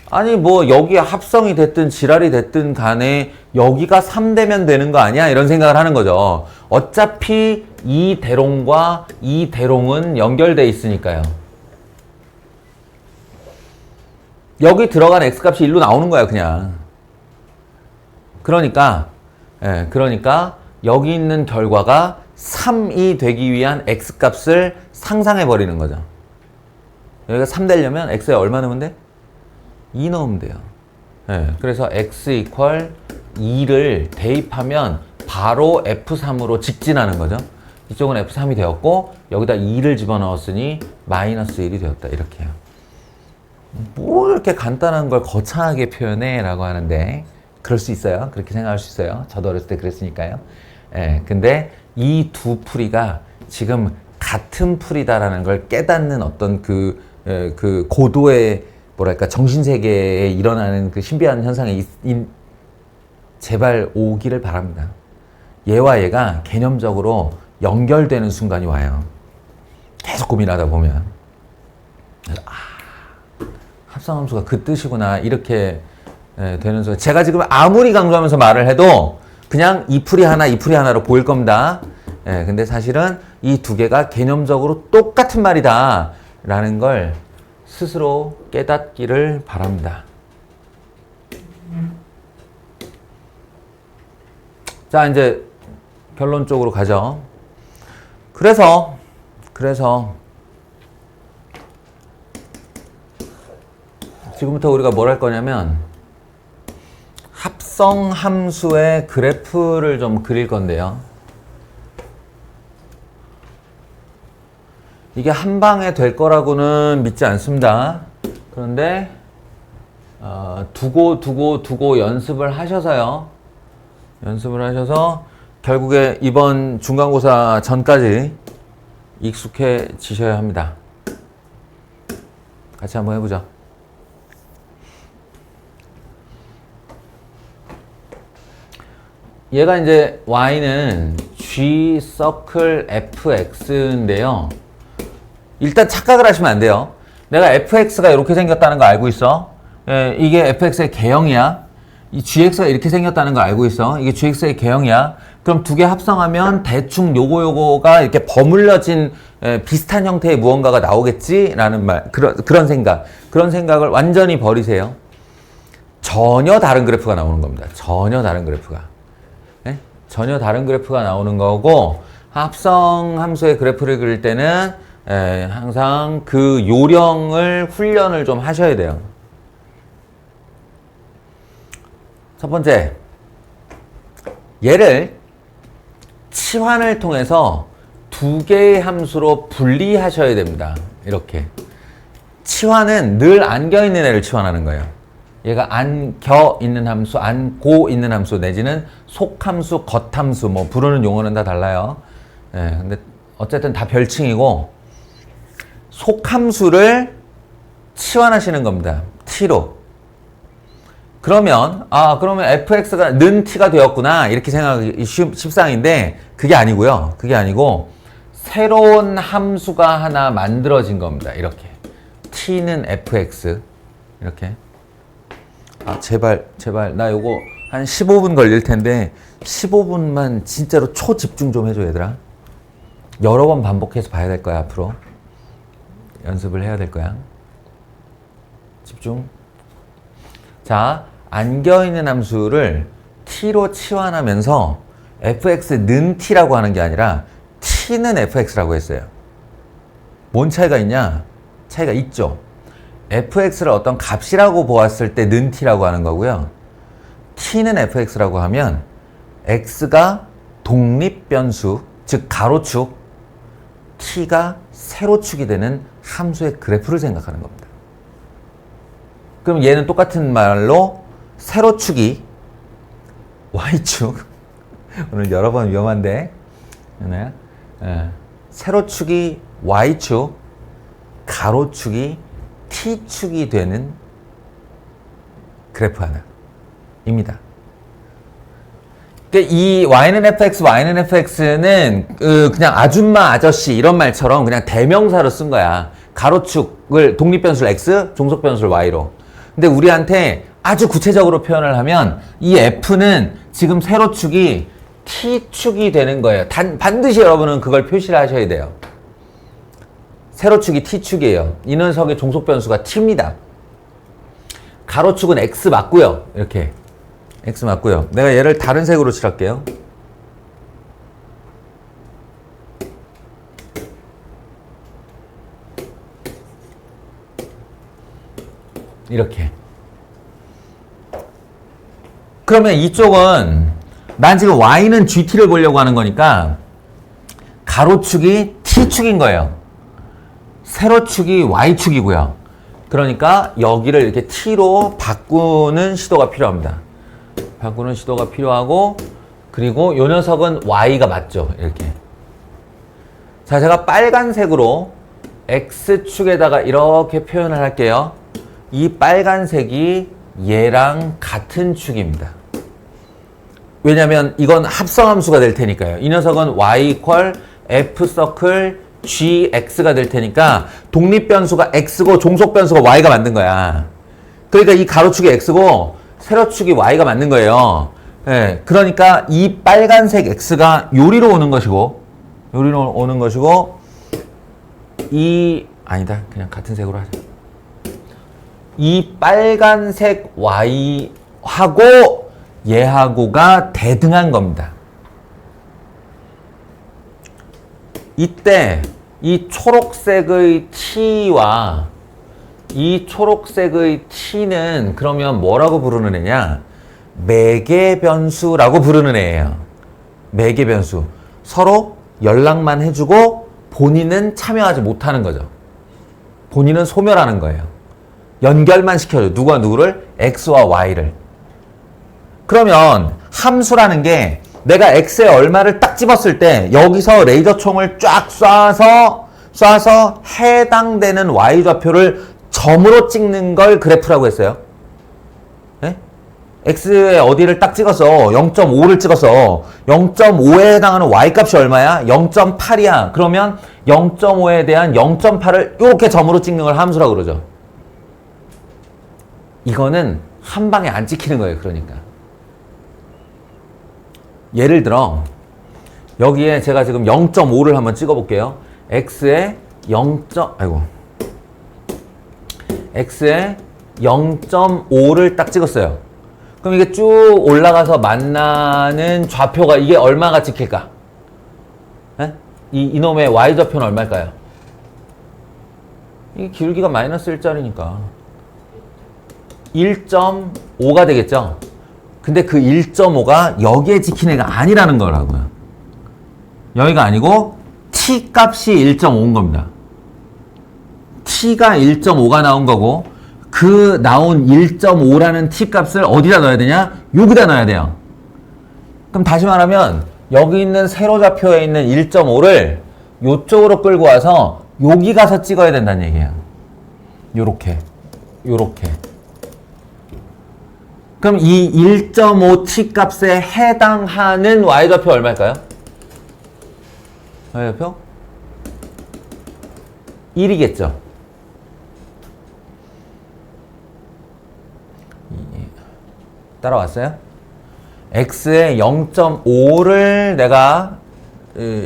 아니 뭐 여기 합성이 됐든 지랄이 됐든 간에 여기가 3되면 되는 거 아니야? 이런 생각을 하는 거죠. 어차피 이 대롱과 이 대롱은 연결돼 있으니까요. 여기 들어간 x값이 1로 나오는 거야 그냥. 그러니까 여기 있는 결과가 3이 되기 위한 x값을 상상해 버리는 거죠. 여기가 3 되려면 x에 얼마 넣으면 돼? 2 넣으면 돼요. 예, 그래서 x 이퀄 2를 대입하면 바로 F3으로 직진하는 거죠. 이쪽은 F3이 되었고 여기다 2를 집어넣었으니 마이너스 1이 되었다. 이렇게 해요. 뭐 이렇게 간단한 걸 거창하게 표현해 라고 하는데 그럴 수 있어요. 그렇게 생각할 수 있어요. 저도 어렸을 때 그랬으니까요. 예, 근데 이 두 풀이가 지금 같은 풀이다라는 걸 깨닫는 어떤 그 고도의 뭐랄까 정신세계에 일어나는 그 신비한 현상이 제발 오기를 바랍니다. 얘와 얘가 개념적으로 연결되는 순간이 와요. 계속 고민하다 보면 합성함수가 그 뜻이구나 이렇게 되는 순간 제가 지금 아무리 강조하면서 말을 해도 그냥 이 풀이 하나로 보일 겁니다. 근데 사실은 이 두 개가 개념적으로 똑같은 말이다 라는 걸 스스로 깨닫기를 바랍니다. 자, 이제 결론 쪽으로 가죠. 그래서 지금부터 우리가 뭘 할 거냐면 합성 함수의 그래프를 좀 그릴 건데요. 이게 한 방에 될 거라고는 믿지 않습니다. 그런데 두고 연습을 하셔서요. 연습을 하셔서 결국에 이번 중간고사 전까지 익숙해지셔야 합니다. 같이 한번 해보죠. 얘가 이제 y는 g 서클 fx인데요. 일단 착각을 하시면 안 돼요. 내가 fx가 이렇게 생겼다는 거 알고 있어. 이게 fx의 개형이야. 이 gx가 이렇게 생겼다는 거 알고 있어. 이게 gx의 개형이야. 그럼 두 개 합성하면 대충 요거가 이렇게 버물려진 비슷한 형태의 무언가가 나오겠지라는 말. 그런 생각을 완전히 버리세요. 전혀 다른 그래프가 나오는 겁니다. 전혀 다른 그래프가. 네? 전혀 다른 그래프가 나오는 거고 합성 함수의 그래프를 그릴 때는 항상 그 요령을 훈련을 좀 하셔야 돼요. 첫 번째, 얘를 치환을 통해서 두 개의 함수로 분리하셔야 됩니다. 이렇게. 치환은 늘 안겨 있는 애를 치환하는 거예요. 얘가 안겨 있는 함수, 안고 있는 함수, 내지는 속함수, 겉함수, 뭐 부르는 용어는 다 달라요. 예, 근데 어쨌든 다 별칭이고, 속함수를 치환하시는 겁니다. t로. 그러면 fx가 는 t가 되었구나. 이렇게 생각하기 쉽상인데, 그게 아니고요. 그게 아니고, 새로운 함수가 하나 만들어진 겁니다. 이렇게. t는 fx. 이렇게. 제발. 나 요거 한 15분 걸릴 텐데, 15분만 진짜로 초집중 좀 해줘, 얘들아. 여러 번 반복해서 봐야 될 거야, 앞으로. 연습을 해야 될 거야. 집중. 자, 안겨있는 함수를 t로 치환하면서 fx는 t라고 하는 게 아니라 t는 fx라고 했어요. 뭔 차이가 있냐? 차이가 있죠. fx를 어떤 값이라고 보았을 때 는 t라고 하는 거고요. t는 fx라고 하면 x가 독립변수, 즉 가로축, t가 세로축이 되는 함수의 그래프를 생각하는 겁니다. 그럼 얘는 똑같은 말로 세로축이 y축, 오늘 여러 번 위험한데, 세로축이 y축, 가로축이 t축이 되는 그래프 하나입니다. 이 y는 fx, y는 fx는 그냥 아줌마, 아저씨 이런 말처럼 그냥 대명사로 쓴 거야. 가로축을 독립변수를 x, 종속변수를 y로. 근데 우리한테 아주 구체적으로 표현을 하면 이 f는 지금 세로축이 t축이 되는 거예요. 반드시 여러분은 그걸 표시를 하셔야 돼요. 세로축이 t축이에요. 이 녀석의 종속변수가 t입니다. 가로축은 x 맞고요. 이렇게 x 맞고요. 내가 얘를 다른 색으로 칠할게요. 이렇게. 그러면 이쪽은 난 지금 y는 gt를 보려고 하는 거니까 가로축이 t축인 거예요. 세로축이 y축이고요. 그러니까 여기를 이렇게 t로 바꾸는 시도가 필요합니다. 바꾸는 시도가 필요하고, 그리고 이 녀석은 y가 맞죠. 이렇게. 자, 제가 빨간색으로 x축에다가 이렇게 표현을 할게요. 이 빨간색이 얘랑 같은 축입니다. 왜냐면 이건 합성함수가 될 테니까요. 이 녀석은 y equal f 서클 gx가 될 테니까 독립변수가 x고 종속변수가 y가 만든 거야. 그러니까 이 가로축이 x고 세로축이 y가 맞는 거예요. 예, 그러니까 이 빨간색 x가 요리로 오는 것이고, 아니다. 그냥 같은 색으로 하자. 이 빨간색 y하고 얘하고가 대등한 겁니다. 이때 이 초록색의 t와 이 초록색의 t는 그러면 뭐라고 부르는 애냐? 매개변수라고 부르는 애예요. 매개변수. 서로 연락만 해주고 본인은 참여하지 못하는 거죠. 본인은 소멸하는 거예요. 연결만 시켜줘. 누가 누구를? x와 y를. 그러면 함수라는 게 내가 x에 얼마를 딱 집었을 때 여기서 레이저총을 쫙 쏴서 해당되는 y좌표를 점으로 찍는 걸 그래프라고 했어요. 네? x에 어디를 딱 찍어서 0.5를 찍어서 0.5에 해당하는 y값이 얼마야? 0.8이야. 그러면 0.5에 대한 0.8을 이렇게 점으로 찍는 걸 함수라고 그러죠. 이거는 한 방에 안 찍히는 거예요. 그러니까. 예를 들어 여기에 제가 지금 0.5를 한번 찍어 볼게요. x에 0.5를 딱 찍었어요. 그럼 이게 쭉 올라가서 만나는 좌표가 이게 얼마가 찍힐까? 에? 이놈의 y좌표는 얼마일까요? 이게 길기가 마이너스 1짜리니까 1.5가 되겠죠? 근데 그 1.5가 여기에 찍힌 애가 아니라는 거라고요. 여기가 아니고 t 값이 1.5인 겁니다. t가 1.5가 나온 거고 그 나온 1.5라는 t 값을 어디다 넣어야 되냐? 여기다 넣어야 돼요. 그럼 다시 말하면 여기 있는 세로좌표에 있는 1.5를 요쪽으로 끌고 와서 여기 가서 찍어야 된다는 얘기예요. 요렇게 요렇게. 그럼 이 1.5t 값에 해당하는 y좌표 얼마일까요? y좌표? 1이겠죠. 따라왔어요? x에 0.5를 내가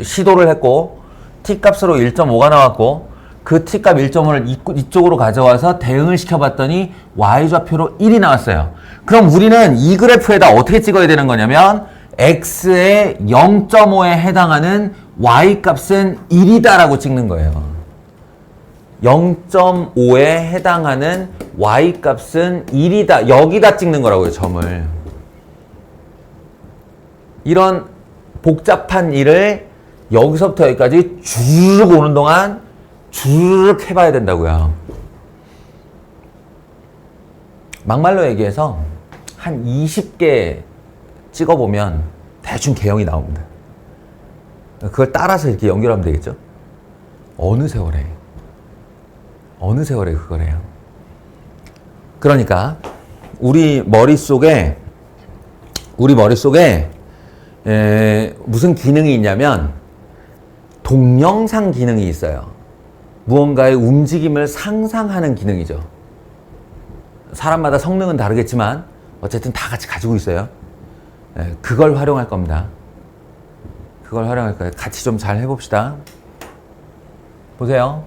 시도를 했고 t 값으로 1.5가 나왔고 그 t 값 1.5를 이쪽으로 가져와서 대응을 시켜봤더니 y좌표로 1이 나왔어요. 그럼 우리는 이 그래프에다 어떻게 찍어야 되는 거냐면 x의 0.5에 해당하는 y값은 1이다 라고 찍는 거예요. 0.5에 해당하는 y값은 1이다. 여기다 찍는 거라고요. 점을. 이런 복잡한 일을 여기서부터 여기까지 쭉 오는 동안 쭉 해봐야 된다고요. 막말로 얘기해서 한 20개 찍어보면 대충 개형이 나옵니다. 그걸 따라서 이렇게 연결하면 되겠죠? 어느 세월에 그걸 해요. 그러니까 우리 머릿속에 무슨 기능이 있냐면 동영상 기능이 있어요. 무언가의 움직임을 상상하는 기능이죠. 사람마다 성능은 다르겠지만 어쨌든 다 같이 가지고 있어요. 그걸 활용할 겁니다. 그걸 활용할 거예요. 같이 좀 잘 해봅시다. 보세요.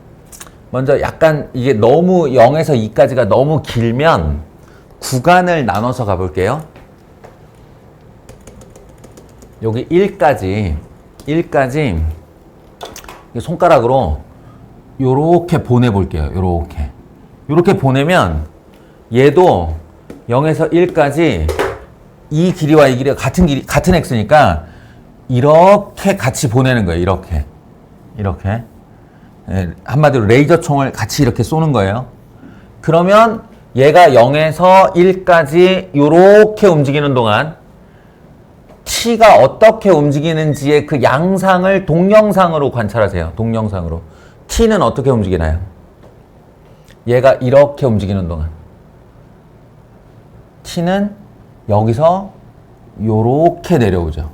먼저 약간 이게 너무 0에서 2까지가 너무 길면 구간을 나눠서 가볼게요. 여기 1까지 손가락으로 요렇게 보내볼게요. 요렇게 보내면 얘도 0에서 1까지 이 길이와 이 길이가 같은 x니까 이렇게 같이 보내는 거예요. 이렇게. 한마디로 레이저 총을 같이 이렇게 쏘는 거예요. 그러면 얘가 0에서 1까지 요렇게 움직이는 동안 t가 어떻게 움직이는지의 그 양상을 동영상으로 관찰하세요. 동영상으로. t는 어떻게 움직이나요? 얘가 이렇게 움직이는 동안 t는 여기서 요렇게 내려오죠.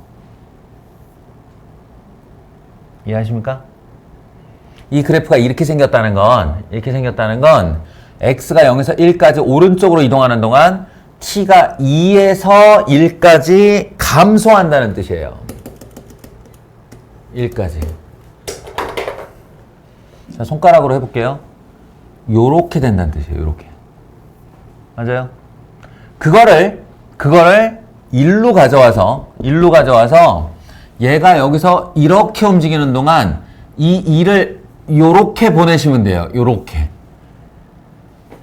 이해하십니까? 이 그래프가 이렇게 생겼다는 건 x가 0에서 1까지 오른쪽으로 이동하는 동안 t가 2에서 1까지 감소한다는 뜻이에요. 1까지. 자, 손가락으로 해볼게요. 요렇게 된다는 뜻이에요. 요렇게. 맞아요? 그거를 일로 가져와서 얘가 여기서 이렇게 움직이는 동안 이 2를 요렇게 보내시면 돼요. 요렇게.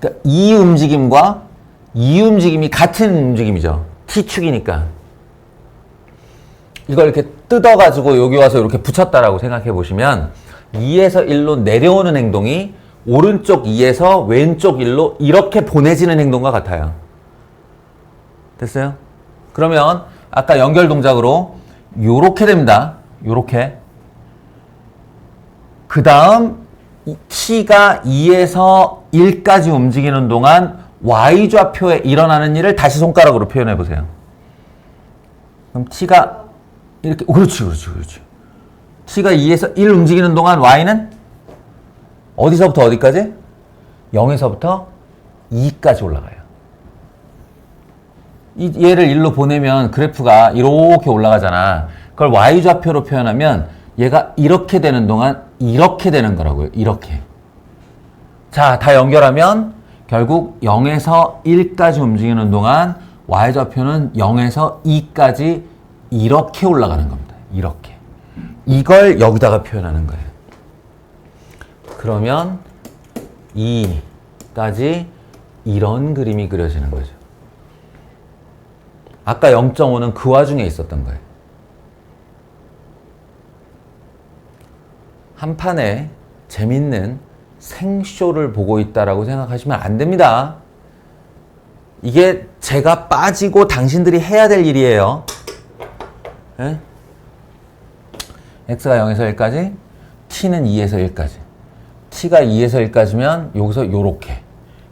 그러니까 이 움직임과 이 움직임이 같은 움직임이죠. t축이니까. 이걸 이렇게 뜯어가지고 여기 와서 이렇게 붙였다라고 생각해 보시면 2에서 1로 내려오는 행동이 오른쪽 2에서 왼쪽 1로 이렇게 보내지는 행동과 같아요. 됐어요? 그러면 아까 연결 동작으로 요렇게 됩니다. 요렇게. 그 다음 t가 2에서 1까지 움직이는 동안 y좌표에 일어나는 일을 다시 손가락으로 표현해 보세요. 그럼 t가 이렇게 그렇지. t가 2에서 1 움직이는 동안 y는 어디서부터 어디까지? 0에서부터 2까지 올라가요. 얘를 1로 보내면 그래프가 이렇게 올라가잖아. 그걸 y좌표로 표현하면 얘가 이렇게 되는 동안 이렇게 되는 거라고요. 이렇게. 자, 다 연결하면 결국 0에서 1까지 움직이는 동안 y좌표는 0에서 2까지 이렇게 올라가는 겁니다. 이렇게. 이걸 여기다가 표현하는 거예요. 그러면 2까지 이런 그림이 그려지는 거죠. 아까 0.5는 그 와중에 있었던 거예요. 한 판에 재밌는 생쇼를 보고 있다라고 생각하시면 안 됩니다. 이게 제가 빠지고 당신들이 해야 될 일이에요. 예? x가 0에서 1까지, t는 2에서 1까지. t가 2에서 1까지면 여기서 요렇게.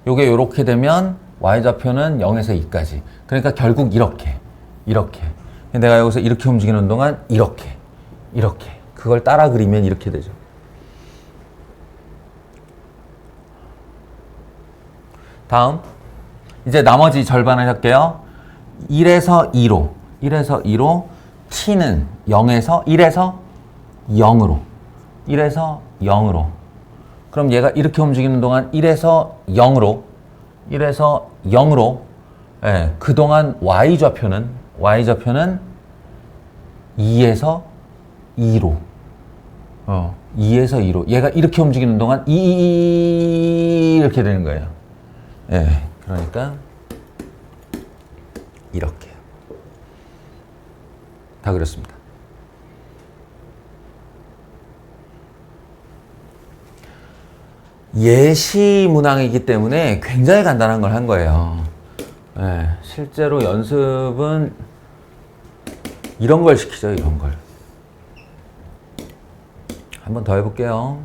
요게 요렇게 되면 y좌표는 0에서 2까지. 그러니까 결국 이렇게. 내가 여기서 이렇게 움직이는 동안 이렇게. 그걸 따라 그리면 이렇게 되죠. 다음. 이제 나머지 절반을 할게요. 1에서 2로 t는 1에서 0으로 그럼 얘가 이렇게 움직이는 동안 1에서 0으로 예, 그동안 y좌표는 2에서 2로 2에서 2로 얘가 이렇게 움직이는 동안 이렇게 되는 거예요. 예, 그러니까 이렇게 다 그렸습니다. 예시 문항이기 때문에 굉장히 간단한 걸 한 거예요. 예, 실제로 연습은 이런 걸 시키죠. 이런 걸. 한 번 더 해볼게요.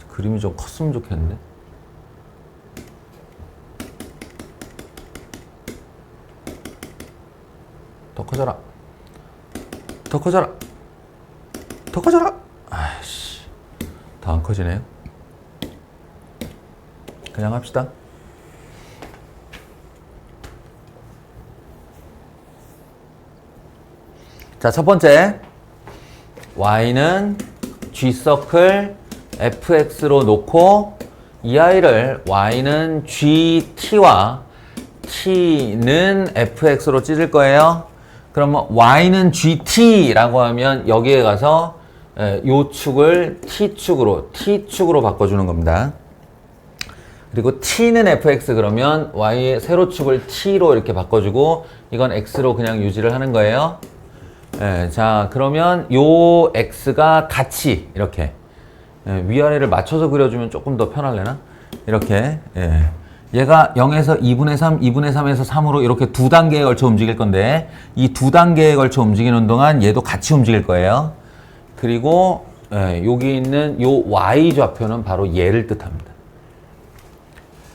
그림이 좀 컸으면 좋겠는데. 더 커져라. 아이씨. 더 안 커지네요. 그냥 합시다. 자, 첫 번째. y는 g서클 fx로 놓고 이 아이를 y는 gt와 t는 fx로 찢을 거예요. 그러면 y는 gt라고 하면 여기에 가서 요 축을 t축으로 바꿔주는 겁니다. 그리고 t는 fx 그러면 y의 세로축을 t로 이렇게 바꿔주고 이건 x로 그냥 유지를 하는 거예요. 자, 그러면 요 x가 같이 이렇게 위아래를 맞춰서 그려주면 조금 더 편할래나? 이렇게 얘가 0에서 2분의 3, 2분의 3에서 3으로 이렇게 두 단계에 걸쳐 움직일 건데 이 두 단계에 걸쳐 움직이는 동안 얘도 같이 움직일 거예요. 그리고 여기 있는 요 y좌표는 바로 얘를 뜻합니다.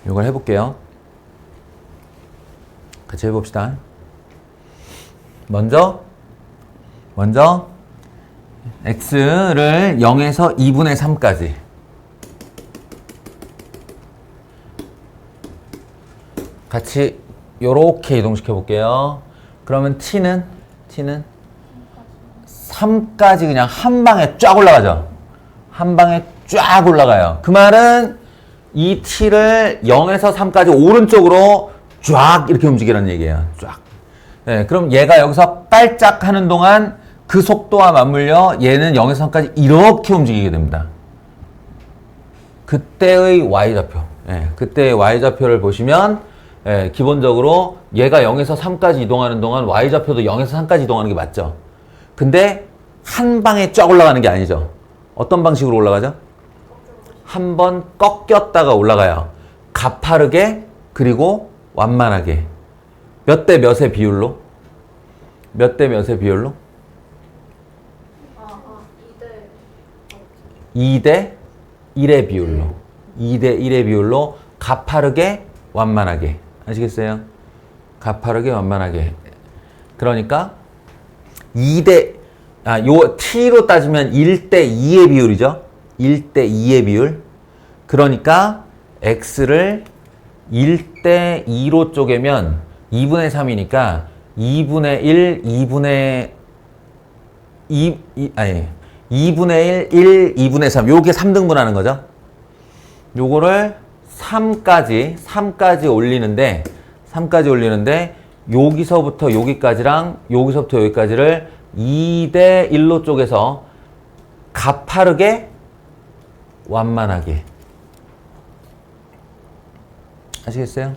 이걸 해볼게요. 같이 해봅시다. 먼저 x를 0에서 2분의 3까지 같이 요렇게 이동시켜 볼게요. 그러면 t는 3까지 그냥 한 방에 쫙 올라가죠. 한 방에 쫙 올라가요. 그 말은 이 t를 0에서 3까지 오른쪽으로 쫙 이렇게 움직이라는 얘기예요. 쫙. 그럼 얘가 여기서 빨짝 하는 동안 그 속도와 맞물려 얘는 0에서 3까지 이렇게 움직이게 됩니다. 그때의 y좌표. 그때의 y좌표를 보시면 기본적으로 얘가 0에서 3까지 이동하는 동안 y좌표도 0에서 3까지 이동하는 게 맞죠. 근데 한 방에 쫙 올라가는 게 아니죠. 어떤 방식으로 올라가죠? 한 번 꺾였다가 올라가요. 가파르게 그리고 완만하게. 몇 대 몇의 비율로? 몇 대 몇의 비율로? 2대 1의 비율로. 2대 1의 비율로 가파르게 완만하게. 아시겠어요? 가파르게 완만하게. 그러니까 요 t로 따지면 1대 2의 비율이죠. 1대 2의 비율. 그러니까 x를 1대 2로 쪼개면 2분의 3이니까 2분의 1, 2분의 1, 2분의 3. 요게 3등분 하는 거죠. 요거를 3까지 올리는데 여기서부터 여기까지랑 여기서부터 여기까지를 2대 1로 쪼개서 가파르게 완만하게. 아시겠어요?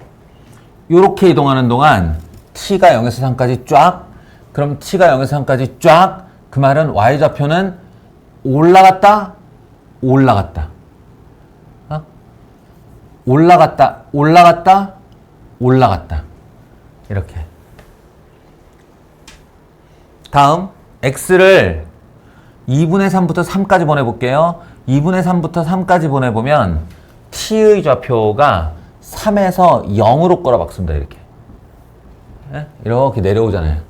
요렇게 이동하는 동안 t가 0에서 3까지 쫙, 그럼 t가 0에서 3까지 쫙, 그 말은 y좌표는 올라갔다, 올라갔다. 어? 올라갔다, 올라갔다, 올라갔다. 이렇게. 다음, x를 2분의 3부터 3까지 보내볼게요. 2분의 3부터 3까지 보내보면 t의 좌표가 3에서 0으로 끌어박습니다. 이렇게. 예? 이렇게 내려오잖아요.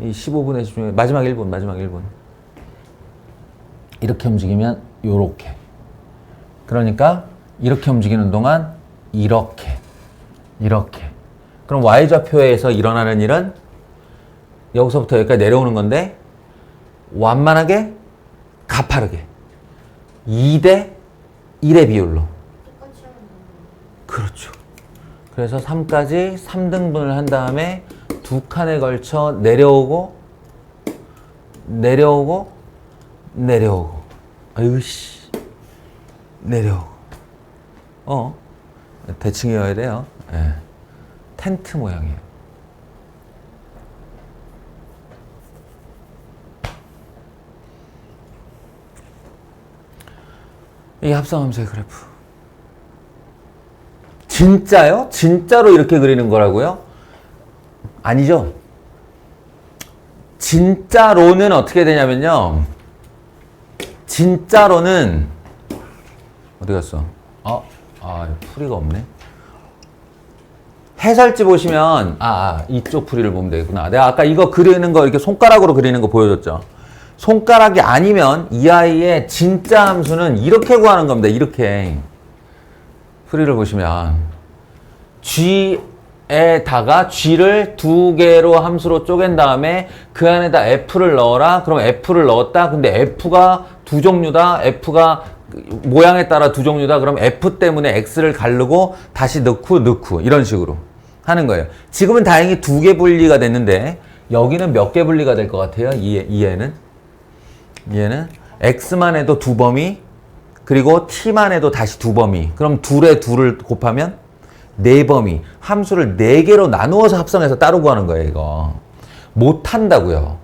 이 15분의 중에 마지막 1분, 마지막 1분. 이렇게 움직이면 요렇게. 그러니까 이렇게 움직이는 동안 이렇게. 이렇게. 그럼 y좌표에서 일어나는 일은 여기서부터 여기까지 내려오는 건데 완만하게 가파르게 2대 1의 비율로. 똑같이 하면 되는 그렇죠. 그래서 3까지 3등분을 한 다음에 두 칸에 걸쳐 내려오고 내려오고 내려오고 아유씨 내려오고 대칭이어야 돼요. 예. 텐트 모양이에요. 이게 합성함수의 그래프. 진짜요? 진짜로 이렇게 그리는 거라고요? 아니죠. 진짜로는 어떻게 되냐면요. 진짜로는 어디 갔어? 풀이가 없네. 해설지 보시면 이쪽 풀이를 보면 되겠구나. 내가 아까 이거 그리는 거 이렇게 손가락으로 그리는 거 보여줬죠. 손가락이 아니면 이 아이의 진짜 함수는 이렇게 구하는 겁니다. 이렇게. 풀이를 보시면 g에다가 g를 두 개로 함수로 쪼갠 다음에 그 안에다 f를 넣어라. 그럼 f를 넣었다. 근데 f가 두 종류다. f가 모양에 따라 두 종류다. 그럼 f 때문에 x를 가르고 다시 넣고 이런 식으로 하는 거예요. 지금은 다행히 두 개 분리가 됐는데 여기는 몇 개 분리가 될 것 같아요? 얘는 x만 해도 두 범위 그리고 t만 해도 다시 두 범위. 그럼 둘에 둘을 곱하면 네 범위. 함수를 네 개로 나누어서 합성해서 따로 구하는 거예요. 이거 못한다고요.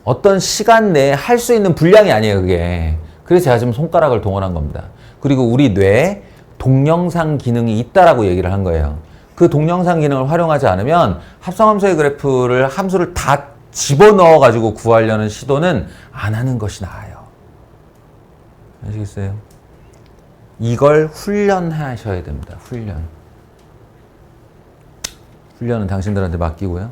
어떤 시간 내에 할 수 있는 분량이 아니에요. 그게. 그래서 제가 지금 손가락을 동원한 겁니다. 그리고 우리 뇌에 동영상 기능이 있다라고 얘기를 한 거예요. 그 동영상 기능을 활용하지 않으면 합성함수의 그래프를 함수를 다 집어넣어 가지고 구하려는 시도는 안 하는 것이 나아요. 아시겠어요? 이걸 훈련하셔야 됩니다. 훈련은 당신들한테 맡기고요.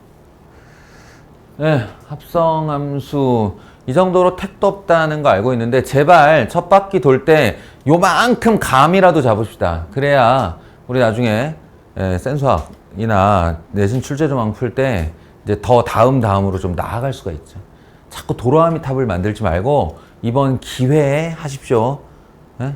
네, 합성함수 이 정도로 택도 없다는 거 알고 있는데 제발 첫 바퀴 돌 때 요만큼 감이라도 잡읍시다. 그래야 우리 나중에 센수학이나 내신 출제조망 풀 때 이제 더 다음으로 좀 나아갈 수가 있죠. 자꾸 도로아미 탑을 만들지 말고 이번 기회에 하십시오. 네?